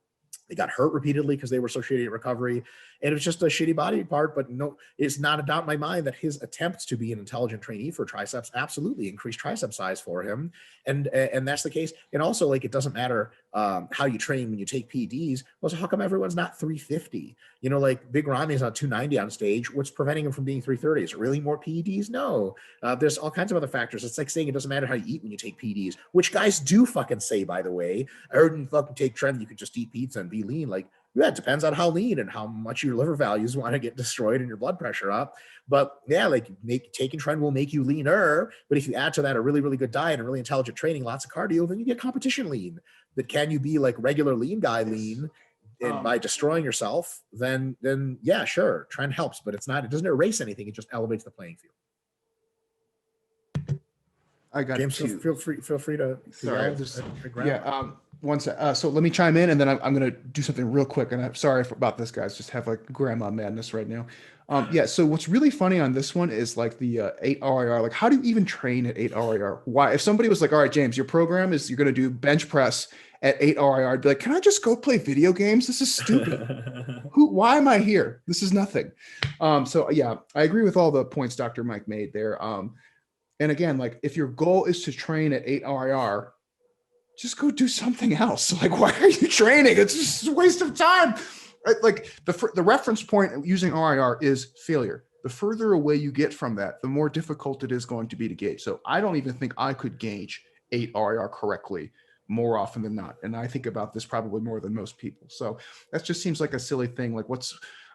They got hurt repeatedly because they were so shitty at recovery. And it was just a shitty body part, but no, it's not a doubt in my mind that his attempts to be an intelligent trainee for triceps absolutely increased tricep size for him. And that's the case. And also, like, it doesn't matter how you train when you take PEDs. Well, so how come everyone's not 350? Like Big Ronnie's on 290 on stage. What's preventing him from being 330? Is it really more PEDs? No. There's all kinds of other factors. It's like saying it doesn't matter how you eat when you take PEDs, which guys do fucking say, by the way. I heard you fucking take Tren, you could just eat pizza and be lean. Like, yeah, it depends on how lean and how much your liver values want to get destroyed and your blood pressure up. But yeah, like, taking Tren will make you leaner. But if you add to that a really, really good diet and really intelligent training, lots of cardio, then you get competition lean. But can you be like regular lean guy lean? and by destroying yourself, then yeah, sure, trend helps, but it doesn't erase anything. It just elevates the playing field. I got James, two. feel free to Sorry, yell just at grandma. one sec. So let me chime in, and then I'm gonna do something real quick. And I'm sorry about this, guys. Just have like grandma madness right now. Yeah. So what's really funny on this one is like the 8 RIR. Like, how do you even train at 8 RIR? Why? If somebody was like, "All right, James, your program is you're gonna do bench press at 8 RIR," I'd be like, "Can I just go play video games? This is stupid. Why am I here? This is nothing." So yeah, I agree with all the points Dr. Mike made there. And again, like if your goal is to train at 8 RIR, just go do something else. Like, why are you training? It's just a waste of time. Like the reference point using RIR is failure. The further away you get from that, the more difficult it is going to be to gauge. So I don't even think I could gauge 8 RIR correctly more often than not. And I think about this probably more than most people. So that just seems like a silly thing. Like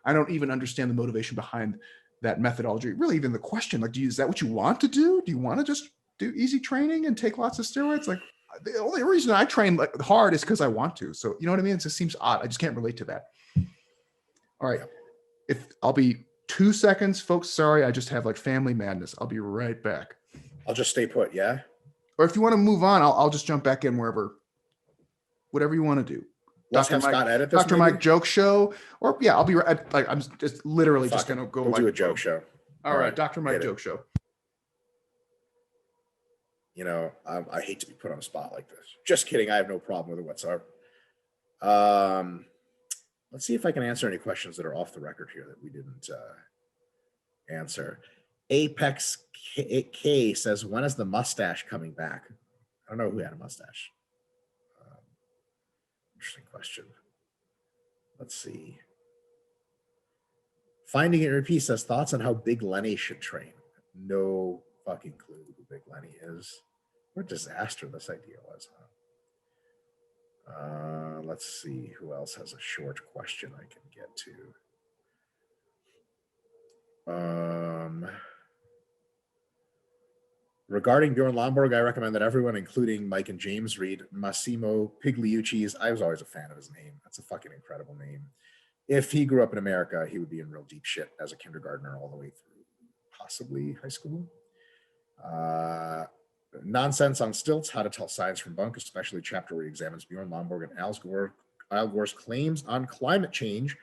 I don't even understand the motivation behind that methodology. Really even the question, like, is that what you want to do? Do you want to just do easy training and take lots of steroids? Like the only reason I train like hard is because I want to. So you know what I mean? It just seems odd. I just can't relate to that. All right. If I'll be 2 seconds, folks. Sorry, I just have like family madness. I'll be right back. I'll just stay put. Yeah. Or if you want to move on, I'll just jump back in wherever, whatever you want to do. Let's have Scott edit this. Dr. Mike joke show, or yeah, I'll be right. Like I'm just literally just gonna go. We'll do a joke show. All right, Dr. Mike joke show. You know, I hate to be put on a spot like this. Just kidding. I have no problem with it whatsoever. Let's see if I can answer any questions that are off the record here that we didn't answer. Apex K says, when is the mustache coming back? I don't know who had a mustache. Interesting question. Let's see. Finding It Repeat says, thoughts on how Big Lenny should train? No fucking clue who Big Lenny is. What a disaster this idea was, huh? Let's see who else has a short question I can get to. Regarding Bjorn Lomborg, I recommend that everyone, including Mike and James, read Massimo Pigliucci's. I was always a fan of his name. That's a fucking incredible name. If he grew up in America, he would be in real deep shit as a kindergartner all the way through possibly high school. Nonsense on Stilts, How to Tell Science from Bunk, especially a chapter where he examines Bjorn Lomborg and Al Gore's claims on climate change.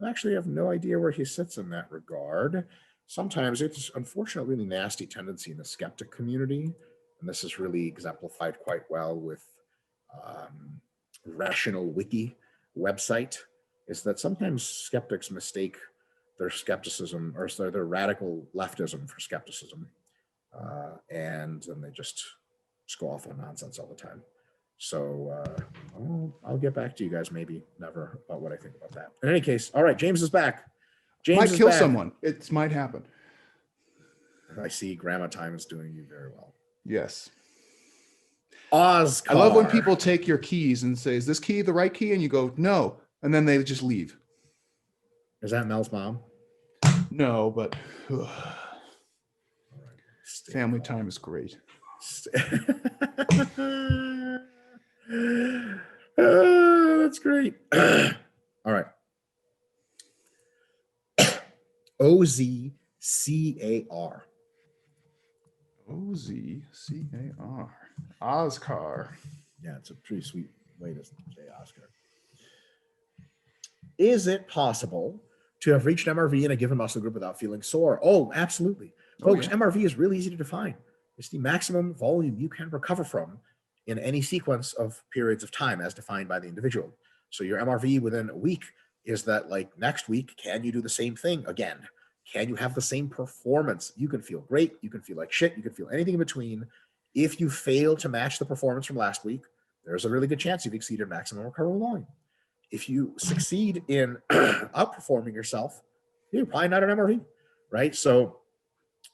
I actually have no idea where he sits in that regard. Sometimes it's unfortunately really nasty tendency in the skeptic community, and this is really exemplified quite well with Rational Wiki website, is that sometimes skeptics mistake their skepticism or their radical leftism for skepticism, and then they just go off on nonsense all the time. So I'll get back to you guys, maybe never, about what I think about that. In any case, all right, James is back. James might kill someone. It might happen. I see Grandma Time is doing you very well. Yes. Oscar. I love when people take your keys and say, is this key the right key? And you go, no. And then they just leave. Is that Mel's mom? No, but family time is great. That's great. All right. OZCAR. OZCAR. Oscar. Yeah, it's a pretty sweet way to say Oscar. Is it possible to have reached MRV in a given muscle group without feeling sore? Oh, absolutely. Folks, yeah. MRV is really easy to define. It's the maximum volume you can recover from in any sequence of periods of time as defined by the individual. So your MRV within a week is that, like, next week, can you do the same thing again? Can you have the same performance? You can feel great. You can feel like shit. You can feel anything in between. If you fail to match the performance from last week, there's a really good chance you've exceeded maximum recoverable volume. If you succeed in outperforming yourself, you're probably not an MRV, right? So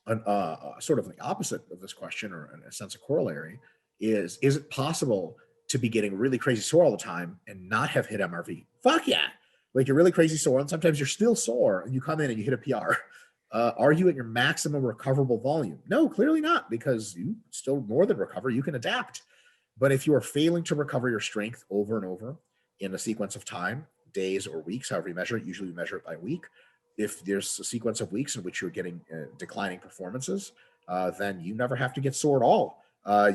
sort of the opposite of this question, or in a sense a corollary, is it possible to be getting really crazy sore all the time and not have hit MRV? Fuck yeah. Like, you're really crazy sore, and sometimes you're still sore, and you come in and you hit a PR. Are you at your maximum recoverable volume? No, clearly not, because you still more than recover. You can adapt. But if you are failing to recover your strength over and over in a sequence of time, days or weeks, however you measure it. Usually we measure it by week. If there's a sequence of weeks in which you're getting declining performances, then you never have to get sore at all.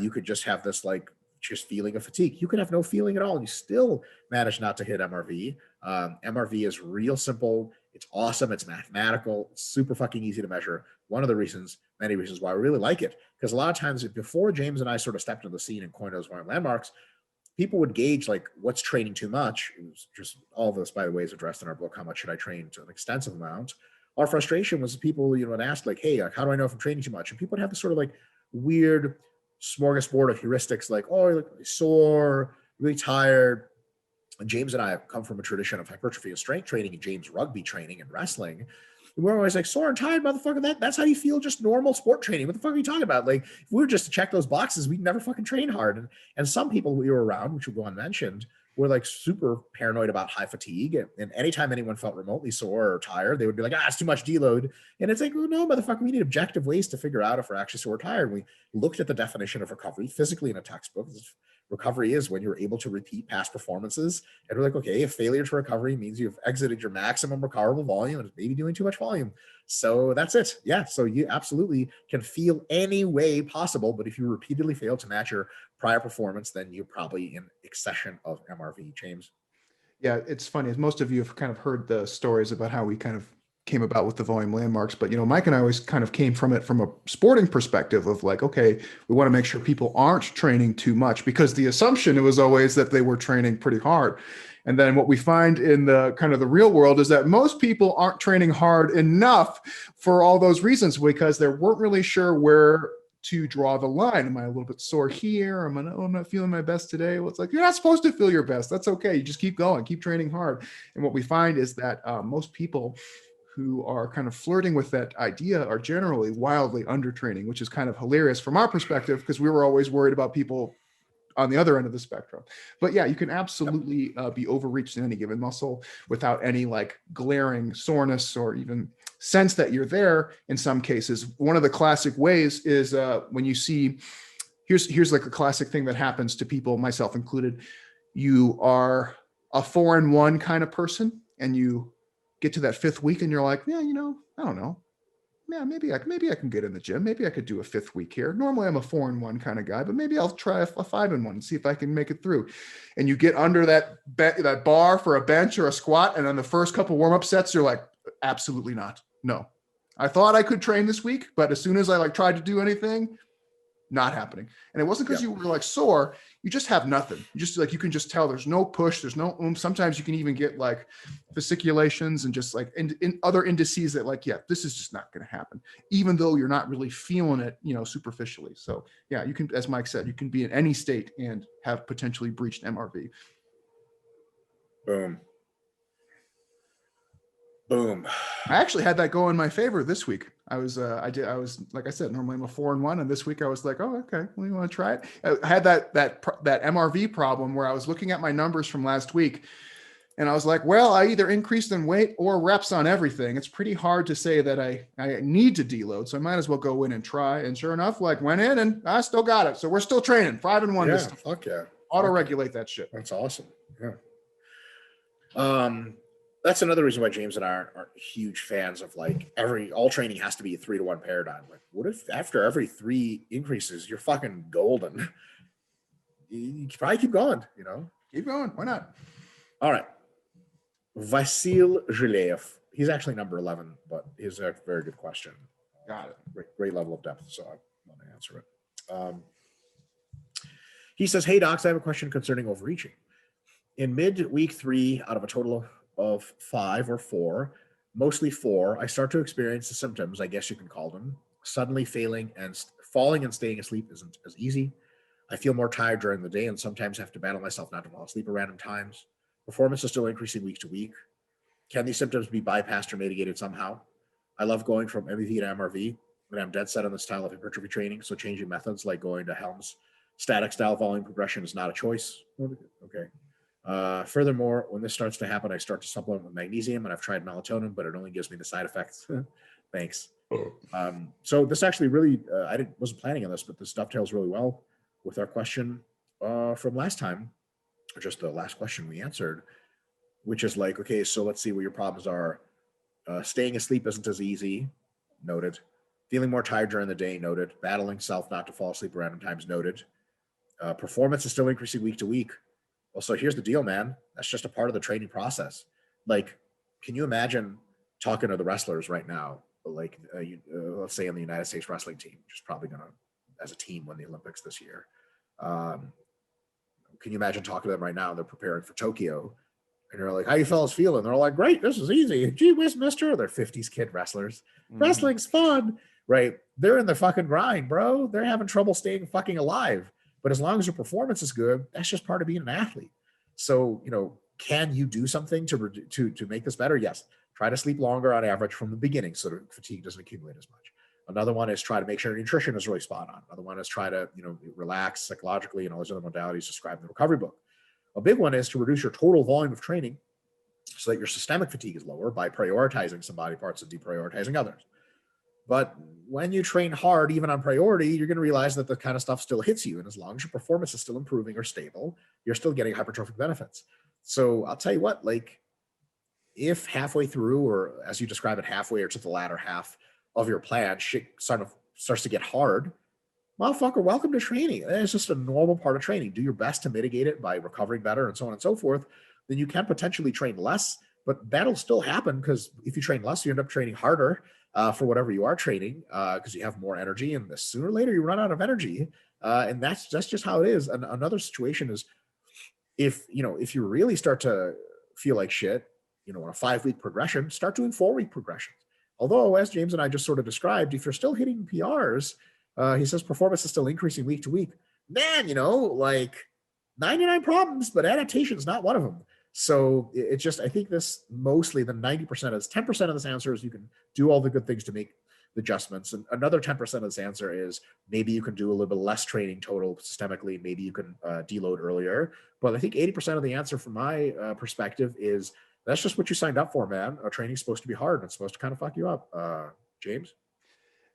You could just have this like just feeling of fatigue. You could have no feeling at all, and you still manage not to hit MRV. MRV is real simple. It's awesome. It's mathematical. It's super fucking easy to measure. One of the reasons, many reasons why I really like it, because a lot of times before James and I sort of stepped into the scene and coined those landmarks, people would gauge like what's training too much. It was just all of this, by the way, is addressed in our book. How much should I train? To an extensive amount. Our frustration was people, would ask like, hey, like, how do I know if I'm training too much? And people would have this sort of like weird smorgasbord of heuristics like, oh, you're like sore, really tired. And James and I have come from a tradition of hypertrophy and strength training and James rugby training and wrestling. And we're always like, sore and tired, motherfucker. That's how you feel just normal sport training. What the fuck are you talking about? Like, if we were just to check those boxes, we'd never fucking train hard. And some people we were around, which will go unmentioned, were like super paranoid about high fatigue. And anytime anyone felt remotely sore or tired, they would be like, it's too much deload. And it's like, oh, no, motherfucker, we need objective ways to figure out if we're actually sore or tired. We looked at the definition of recovery physically in a textbook. Recovery is when you're able to repeat past performances. And we're like, okay, if failure to recovery means you've exited your maximum recoverable volume and maybe doing too much volume. So that's it. Yeah. So you absolutely can feel any way possible. But if you repeatedly fail to match your prior performance, then you're probably in accession of MRV, James. Yeah, it's funny. As most of you have kind of heard the stories about how we kind of came about with the volume landmarks, but Mike and I always kind of came from it from a sporting perspective of like, okay, we want to make sure people aren't training too much, because the assumption it was always that they were training pretty hard. And then what we find in the kind of the real world is that most people aren't training hard enough for all those reasons, because they weren't really sure where to draw the line. Am I a little bit sore here? I'm not feeling my best today. Well, it's like, you're not supposed to feel your best. That's okay. You just keep going, keep training hard. And what we find is that most people who are kind of flirting with that idea are generally wildly undertraining, which is kind of hilarious from our perspective, because we were always worried about people on the other end of the spectrum. But yeah, you can absolutely be overreached in any given muscle without any like glaring soreness or even sense that you're there. In some cases, one of the classic ways is when you see, here's like a classic thing that happens to people, myself included. You are a 4-in-1 kind of person, and you get to that 5th week and you're like, yeah, I don't know. Yeah, maybe I can get in the gym. Maybe I could do a 5th week here. Normally I'm a 4-in-1 kind of guy, but maybe I'll try a 5-in-1 and see if I can make it through. And you get under that bar for a bench or a squat, and on the first couple warm-up sets, you're like, absolutely not. No. I thought I could train this week, but as soon as I like tried to do anything, not happening. And it wasn't because you were like sore, you just have nothing. You just like, you can just tell there's no push, there's no oomph. Sometimes you can even get like fasciculations and just like in other indices that like, yeah, this is just not going to happen, even though you're not really feeling it, superficially. So yeah, you can, as Mike said, you can be in any state and have potentially breached MRV. Boom. Boom. I actually had that go in my favor this week. I was like I said, normally I'm a 4-in-1, and this week I was like, oh, okay, well, you want to try it? I had that MRV problem where I was looking at my numbers from last week, and I was like, well, I either increased in weight or reps on everything. It's pretty hard to say that I need to deload, so I might as well go in and try. And sure enough, like went in and I still got it. So we're still training 5-in-1. Yeah, fuck yeah. Auto-regulate that shit. That's awesome. Yeah. That's another reason why James and I aren't huge fans of like all training has to be a 3-to-1 paradigm. Like, what if after every 3 increases, you're fucking golden? You probably keep going, Keep going. Why not? All right. Vasil Zhilev. He's actually number 11, but he's a very good question. Got it. Great level of depth, so I want to answer it. He says, hey, docs, I have a question concerning overreaching. In mid-week 3, out of a total of 5 or 4, mostly 4, I start to experience the symptoms, I guess you can call them. Suddenly falling and staying asleep isn't as easy. I feel more tired during the day and sometimes have to battle myself not to fall asleep at random times. Performance is still increasing week to week. Can these symptoms be bypassed or mitigated somehow? I love going from MEV to MRV, but I'm dead set on the style of hypertrophy training, so changing methods like going to Helms static style volume progression is not a choice. Okay. Furthermore, when this starts to happen, I start to supplement with magnesium, and I've tried melatonin, but it only gives me the side effects. Thanks. So this actually really, I wasn't planning on this, but this dovetails really well with our question from last time, or just the last question we answered. which is like, okay, so let's see what your problems are. Staying asleep isn't as easy, noted. Feeling more tired during the day, noted. Battling self not to fall asleep at random times, noted. Performance is still increasing week to week. Well, so here's the deal, man. That's just a part of the training process. Like, can you imagine talking to the wrestlers right now? Like, let's say in the United States wrestling team, which is probably going to, as a team, win the Olympics this year. Can you imagine talking to them right now? They're preparing for Tokyo. And you're like, how you fellas feeling? They're all like, great, this is easy. Gee whiz, mister. They're 50s kid wrestlers. Wrestling's fun, right? They're in the fucking grind, bro. They're having trouble staying fucking alive. But as long as your performance is good, that's just part of being an athlete. So, can you do something to make this better? Yes. Try to sleep longer on average from the beginning so that fatigue doesn't accumulate as much. Another one is try to make sure nutrition is really spot on. Another one is try to, relax psychologically and all those other modalities described in the recovery book. A big one is to reduce your total volume of training so that your systemic fatigue is lower by prioritizing some body parts and deprioritizing others. But when you train hard, even on priority, you're going to realize that the kind of stuff still hits you. And as long as your performance is still improving or stable, you're still getting hypertrophic benefits. So I'll tell you what, like, if halfway through, or as you describe it, halfway or to the latter half of your plan, shit starts to get hard, motherfucker, welcome to training. It's just a normal part of training. Do your best to mitigate it by recovering better and so on and so forth. Then you can potentially train less, but that'll still happen because if you train less, you end up training harder for whatever you are training because you have more energy, and sooner or later you run out of energy. And that's just how it is. And another situation is if you really start to feel like shit, on a 5-week progression, start doing 4-week progressions. Although, as James and I just sort of described, if you're still hitting PRs, he says performance is still increasing week to week. Man, like 99 problems, but adaptation is not one of them. So it's just, I think this mostly the 90% is 10% of this answer is you can do all the good things to make the adjustments. And another 10% of this answer is maybe you can do a little bit less training total systemically. Maybe you can deload earlier. But I think 80% of the answer from my perspective is that's just what you signed up for, man. Training's supposed to be hard and it's supposed to kind of fuck you up. James?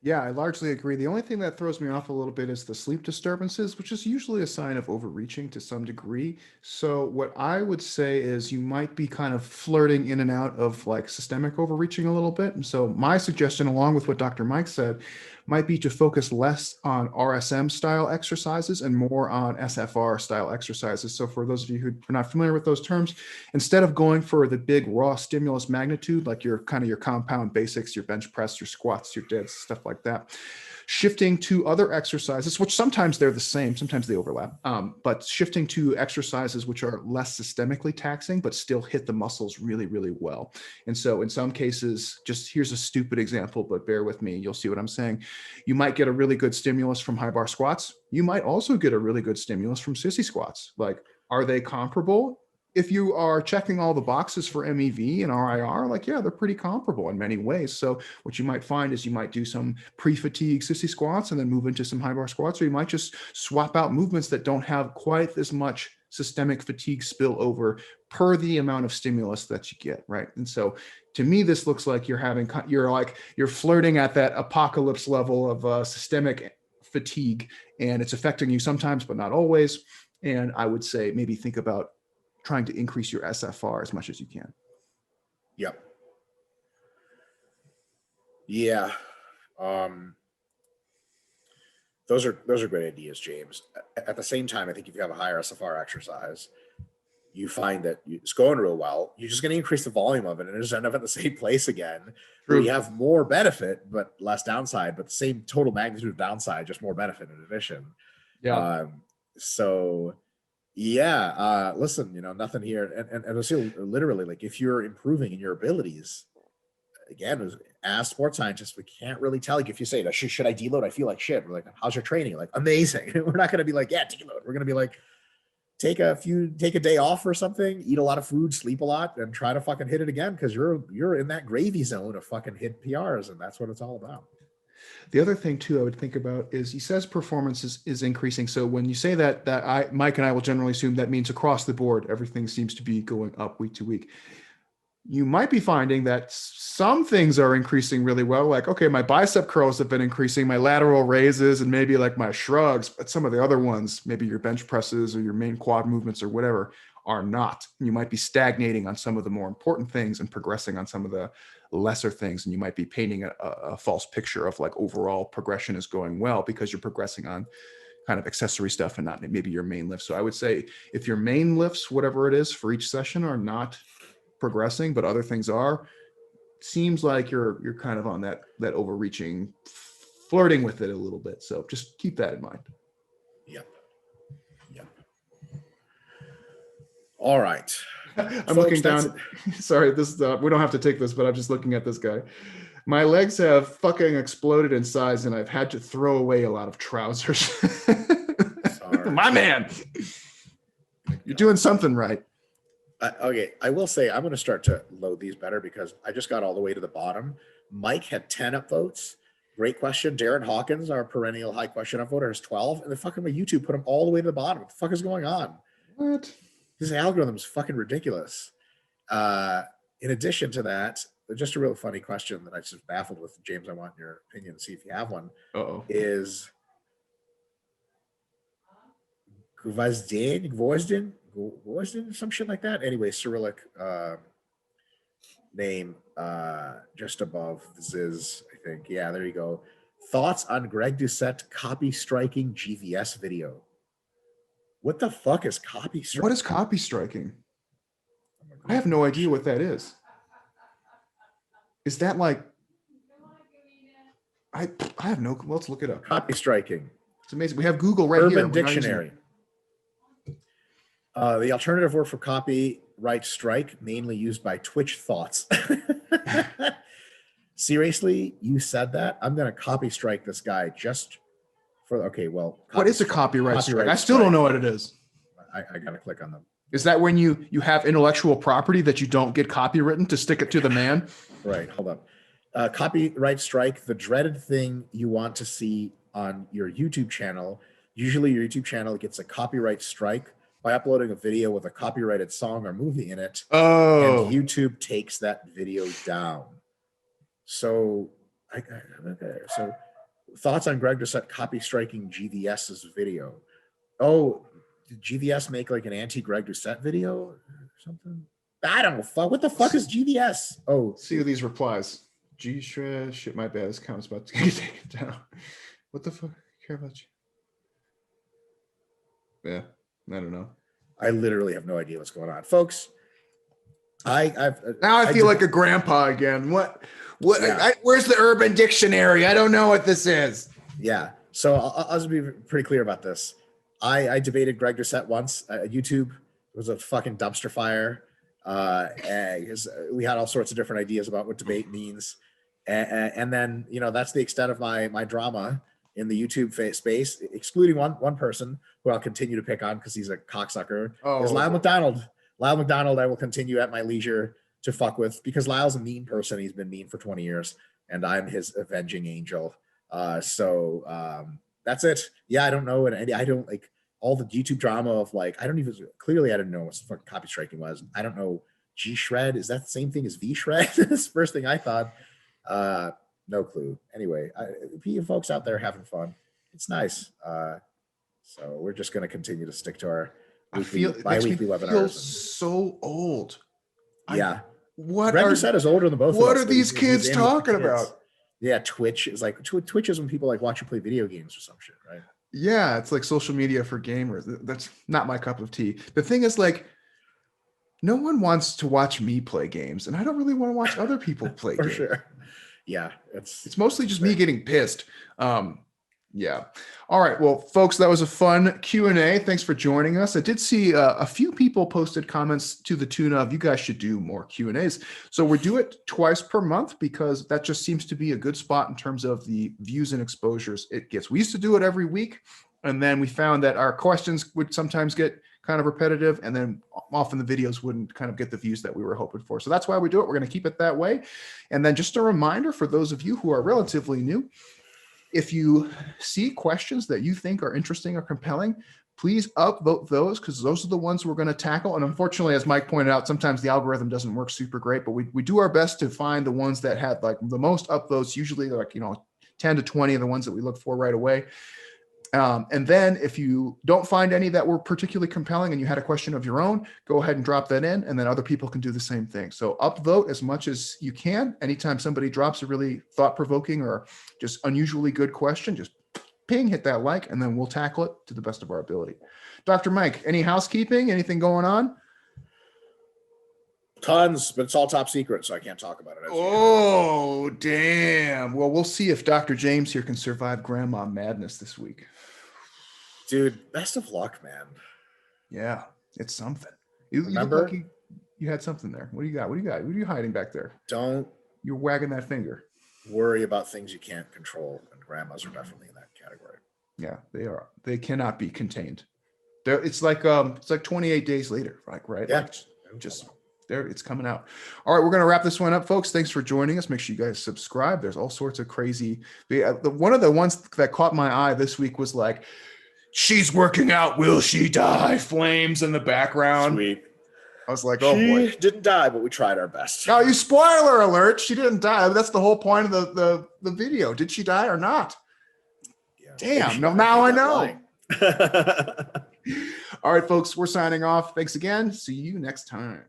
Yeah, I largely agree. The only thing that throws me off a little bit is the sleep disturbances, which is usually a sign of overreaching to some degree. So, what I would say is you might be kind of flirting in and out of like systemic overreaching a little bit. And so, my suggestion, along with what Dr. Mike said, might be to focus less on RSM style exercises and more on SFR style exercises. So, for those of you who are not familiar with those terms, instead of going for the big raw stimulus magnitude, like your compound basics, your bench press, your squats, your deads, stuff like that, shifting to other exercises, which sometimes they're the same, sometimes they overlap, but shifting to exercises which are less systemically taxing, but still hit the muscles really, really well. And so in some cases, just here's a stupid example, but bear with me, you'll see what I'm saying. You might get a really good stimulus from high bar squats. You might also get a really good stimulus from sissy squats. Like, are they comparable? If you are checking all the boxes for MEV and RIR, like, yeah, they're pretty comparable in many ways. So what you might find is you might do some pre-fatigue sissy squats and then move into some high bar squats, or you might just swap out movements that don't have quite as much systemic fatigue spillover per the amount of stimulus that you get, right? And so to me, this looks like you're flirting at that apocalypse level of systemic fatigue, and it's affecting you sometimes, but not always. And I would say maybe think about trying to increase your SFR as much as you can. Yep. Yeah. Those are great ideas, James. At the same time, I think if you have a higher SFR exercise, you find that it's going real well. You're just going to increase the volume of it and just end up at the same place again. Where you have more benefit, but less downside, but the same total magnitude of downside, just more benefit in addition. Yeah. Listen, nothing here. And I feel literally like if you're improving in your abilities, again, as sports scientists, we can't really tell. Like if you say, should I deload? I feel like shit. We're like, how's your training? Like, amazing. We're not going to be like, yeah, deload. We're going to be like, take a day off or something, eat a lot of food, sleep a lot, and try to fucking hit it again. Cause you're in that gravy zone of fucking hit PRs. And that's what it's all about. The other thing too I would think about is he says performance is increasing. So when you say that Mike and I will generally assume that means across the board, everything seems to be going up week to week. You might be finding that some things are increasing really well. Like, okay, my bicep curls have been increasing, my lateral raises, and maybe like my shrugs, but some of the other ones, maybe your bench presses or your main quad movements or whatever, are not. You might be stagnating on some of the more important things and progressing on some of the lesser things. And you might be painting a false picture of like overall progression is going well because you're progressing on kind of accessory stuff and not maybe your main lifts. So I would say if your main lifts, whatever it is for each session, are not progressing, but other things are, seems like you're kind of on that overreaching, flirting with it a little bit. So just keep that in mind. Yep. All right. I'm looking down. Sorry, this we don't have to take this, but I'm just looking at this guy. My legs have fucking exploded in size, and I've had to throw away a lot of trousers. Sorry. My man, you're doing something right. Okay, I will say I'm going to start to load these better because I just got all the way to the bottom. Mike had 10 upvotes. Great question. Darren Hawkins, our perennial high question upvoter, has 12. And the fucking my YouTube put them all the way to the bottom. What the fuck is going on? What? This algorithm is fucking ridiculous. In addition to that, just a real funny question that I just baffled with, James. I want your opinion to see if you have one. Is Gvozdin, some shit like that. Anyway, Cyrillic name just above the Ziz, I think. Yeah, there you go. Thoughts on Greg Doucette copy striking GVS video? What the fuck is copy striking? What is copy striking? I have no idea what that is. Is that like, I have no, let's look it up. Copy striking. It's amazing. We have Google right here. Urban Dictionary. The alternative word for copyright strike, mainly used by Twitch thoughts. Seriously, you said that? I'm going to copy strike this guy just for, okay, well. What is a copyright strike? I still don't know what it is. I got to click on them. Is that when you have intellectual property that you don't get copywritten to stick it to the man? Right, hold up. Copyright strike, the dreaded thing you want to see on your YouTube channel. Usually your YouTube channel gets a copyright strike by uploading a video with a copyrighted song or movie in it. Oh. And YouTube takes that video down. So, so thoughts on Greg Doucette copy striking GVS's video? Oh, did GVS make like an anti-Greg Doucette video or something? I don't know. What the fuck is GVS? Oh, see these replies. G-Shred, shit, my bad. This account's about to get taken down. What the fuck? I care about you. Yeah, I don't know. I literally have no idea what's going on, folks. I feel like a grandpa again. What? Yeah. Where's the Urban Dictionary? I don't know what this is. Yeah. So I'll just be pretty clear about this. I debated Greg Doucette once. YouTube was a fucking dumpster fire. We had all sorts of different ideas about what debate means. And then, you know, that's the extent of my drama in the YouTube space, excluding one person who I'll continue to pick on because he's a cocksucker, is Lyle McDonald. Lyle McDonald, I will continue at my leisure to fuck with because Lyle's a mean person. He's been mean for 20 years and I'm his avenging angel. So that's it. Yeah, I don't know. And I don't like all the YouTube drama of like, I didn't know what fucking copy striking was. I don't know. G-Shred, is that the same thing as V-Shred? That's the first thing I thought. No clue. Anyway, you folks out there having fun. It's nice. So we're just going to continue to stick to our bi-weekly webinars. So old. Yeah. What Greg Doucette is older than both of us. What are these kids talking about? Yeah, Twitch is like Twitch is when people like watch you play video games or some shit, right? Yeah, it's like social media for gamers. That's not my cup of tea. The thing is, like, no one wants to watch me play games, and I don't really want to watch other people play games. For sure. Yeah, it's mostly just me getting pissed. Yeah. All right. Well, folks, that was a fun Q&A. Thanks for joining us. I did see a few people posted comments to the tune of, you guys should do more Q&As. So we do it twice per month because that just seems to be a good spot in terms of the views and exposures it gets. We used to do it every week, and then we found that our questions would sometimes get kind of repetitive, and then often the videos wouldn't kind of get the views that we were hoping for. So that's why we do it. We're going to keep it that way. And then just a reminder for those of you who are relatively new, if you see questions that you think are interesting or compelling, please upvote those because those are the ones we're going to tackle. And unfortunately, as Mike pointed out, sometimes the algorithm doesn't work super great, but we do our best to find the ones that had like the most upvotes, usually like, 10 to 20 of the ones that we look for right away. And then if you don't find any that were particularly compelling and you had a question of your own, go ahead and drop that in, and then other people can do the same thing. So upvote as much as you can. Anytime somebody drops a really thought-provoking or just unusually good question, just ping, hit that like, and then we'll tackle it to the best of our ability. Dr. Mike, any housekeeping, anything going on? Tons, but it's all top secret, so I can't talk about it. Oh, damn. Well, we'll see if Dr. James here can survive grandma madness this week. Dude, best of luck, man. Yeah, it's something. You Remember? look like you had something there. What do you got? What do you got? What are you hiding back there? Don't You're wagging that finger. worry about things you can't control, and grandmas are definitely in that category. Yeah, they are. They cannot be contained. It's like 28 days later, right? Yeah. Like just there, it's coming out. All right, we're going to wrap this one up, folks. Thanks for joining us. Make sure you guys subscribe. There's all sorts of crazy. One of the ones that caught my eye this week was like, she's working out, will she die? Flames in the background. Sweet. I was like, oh boy. She didn't die, but we tried our best. Now, you spoiler alert, she didn't die. That's the whole point of the video. Did she die or not? Yeah. Damn. No, now I know. All right, folks, we're signing off. Thanks again. See you next time.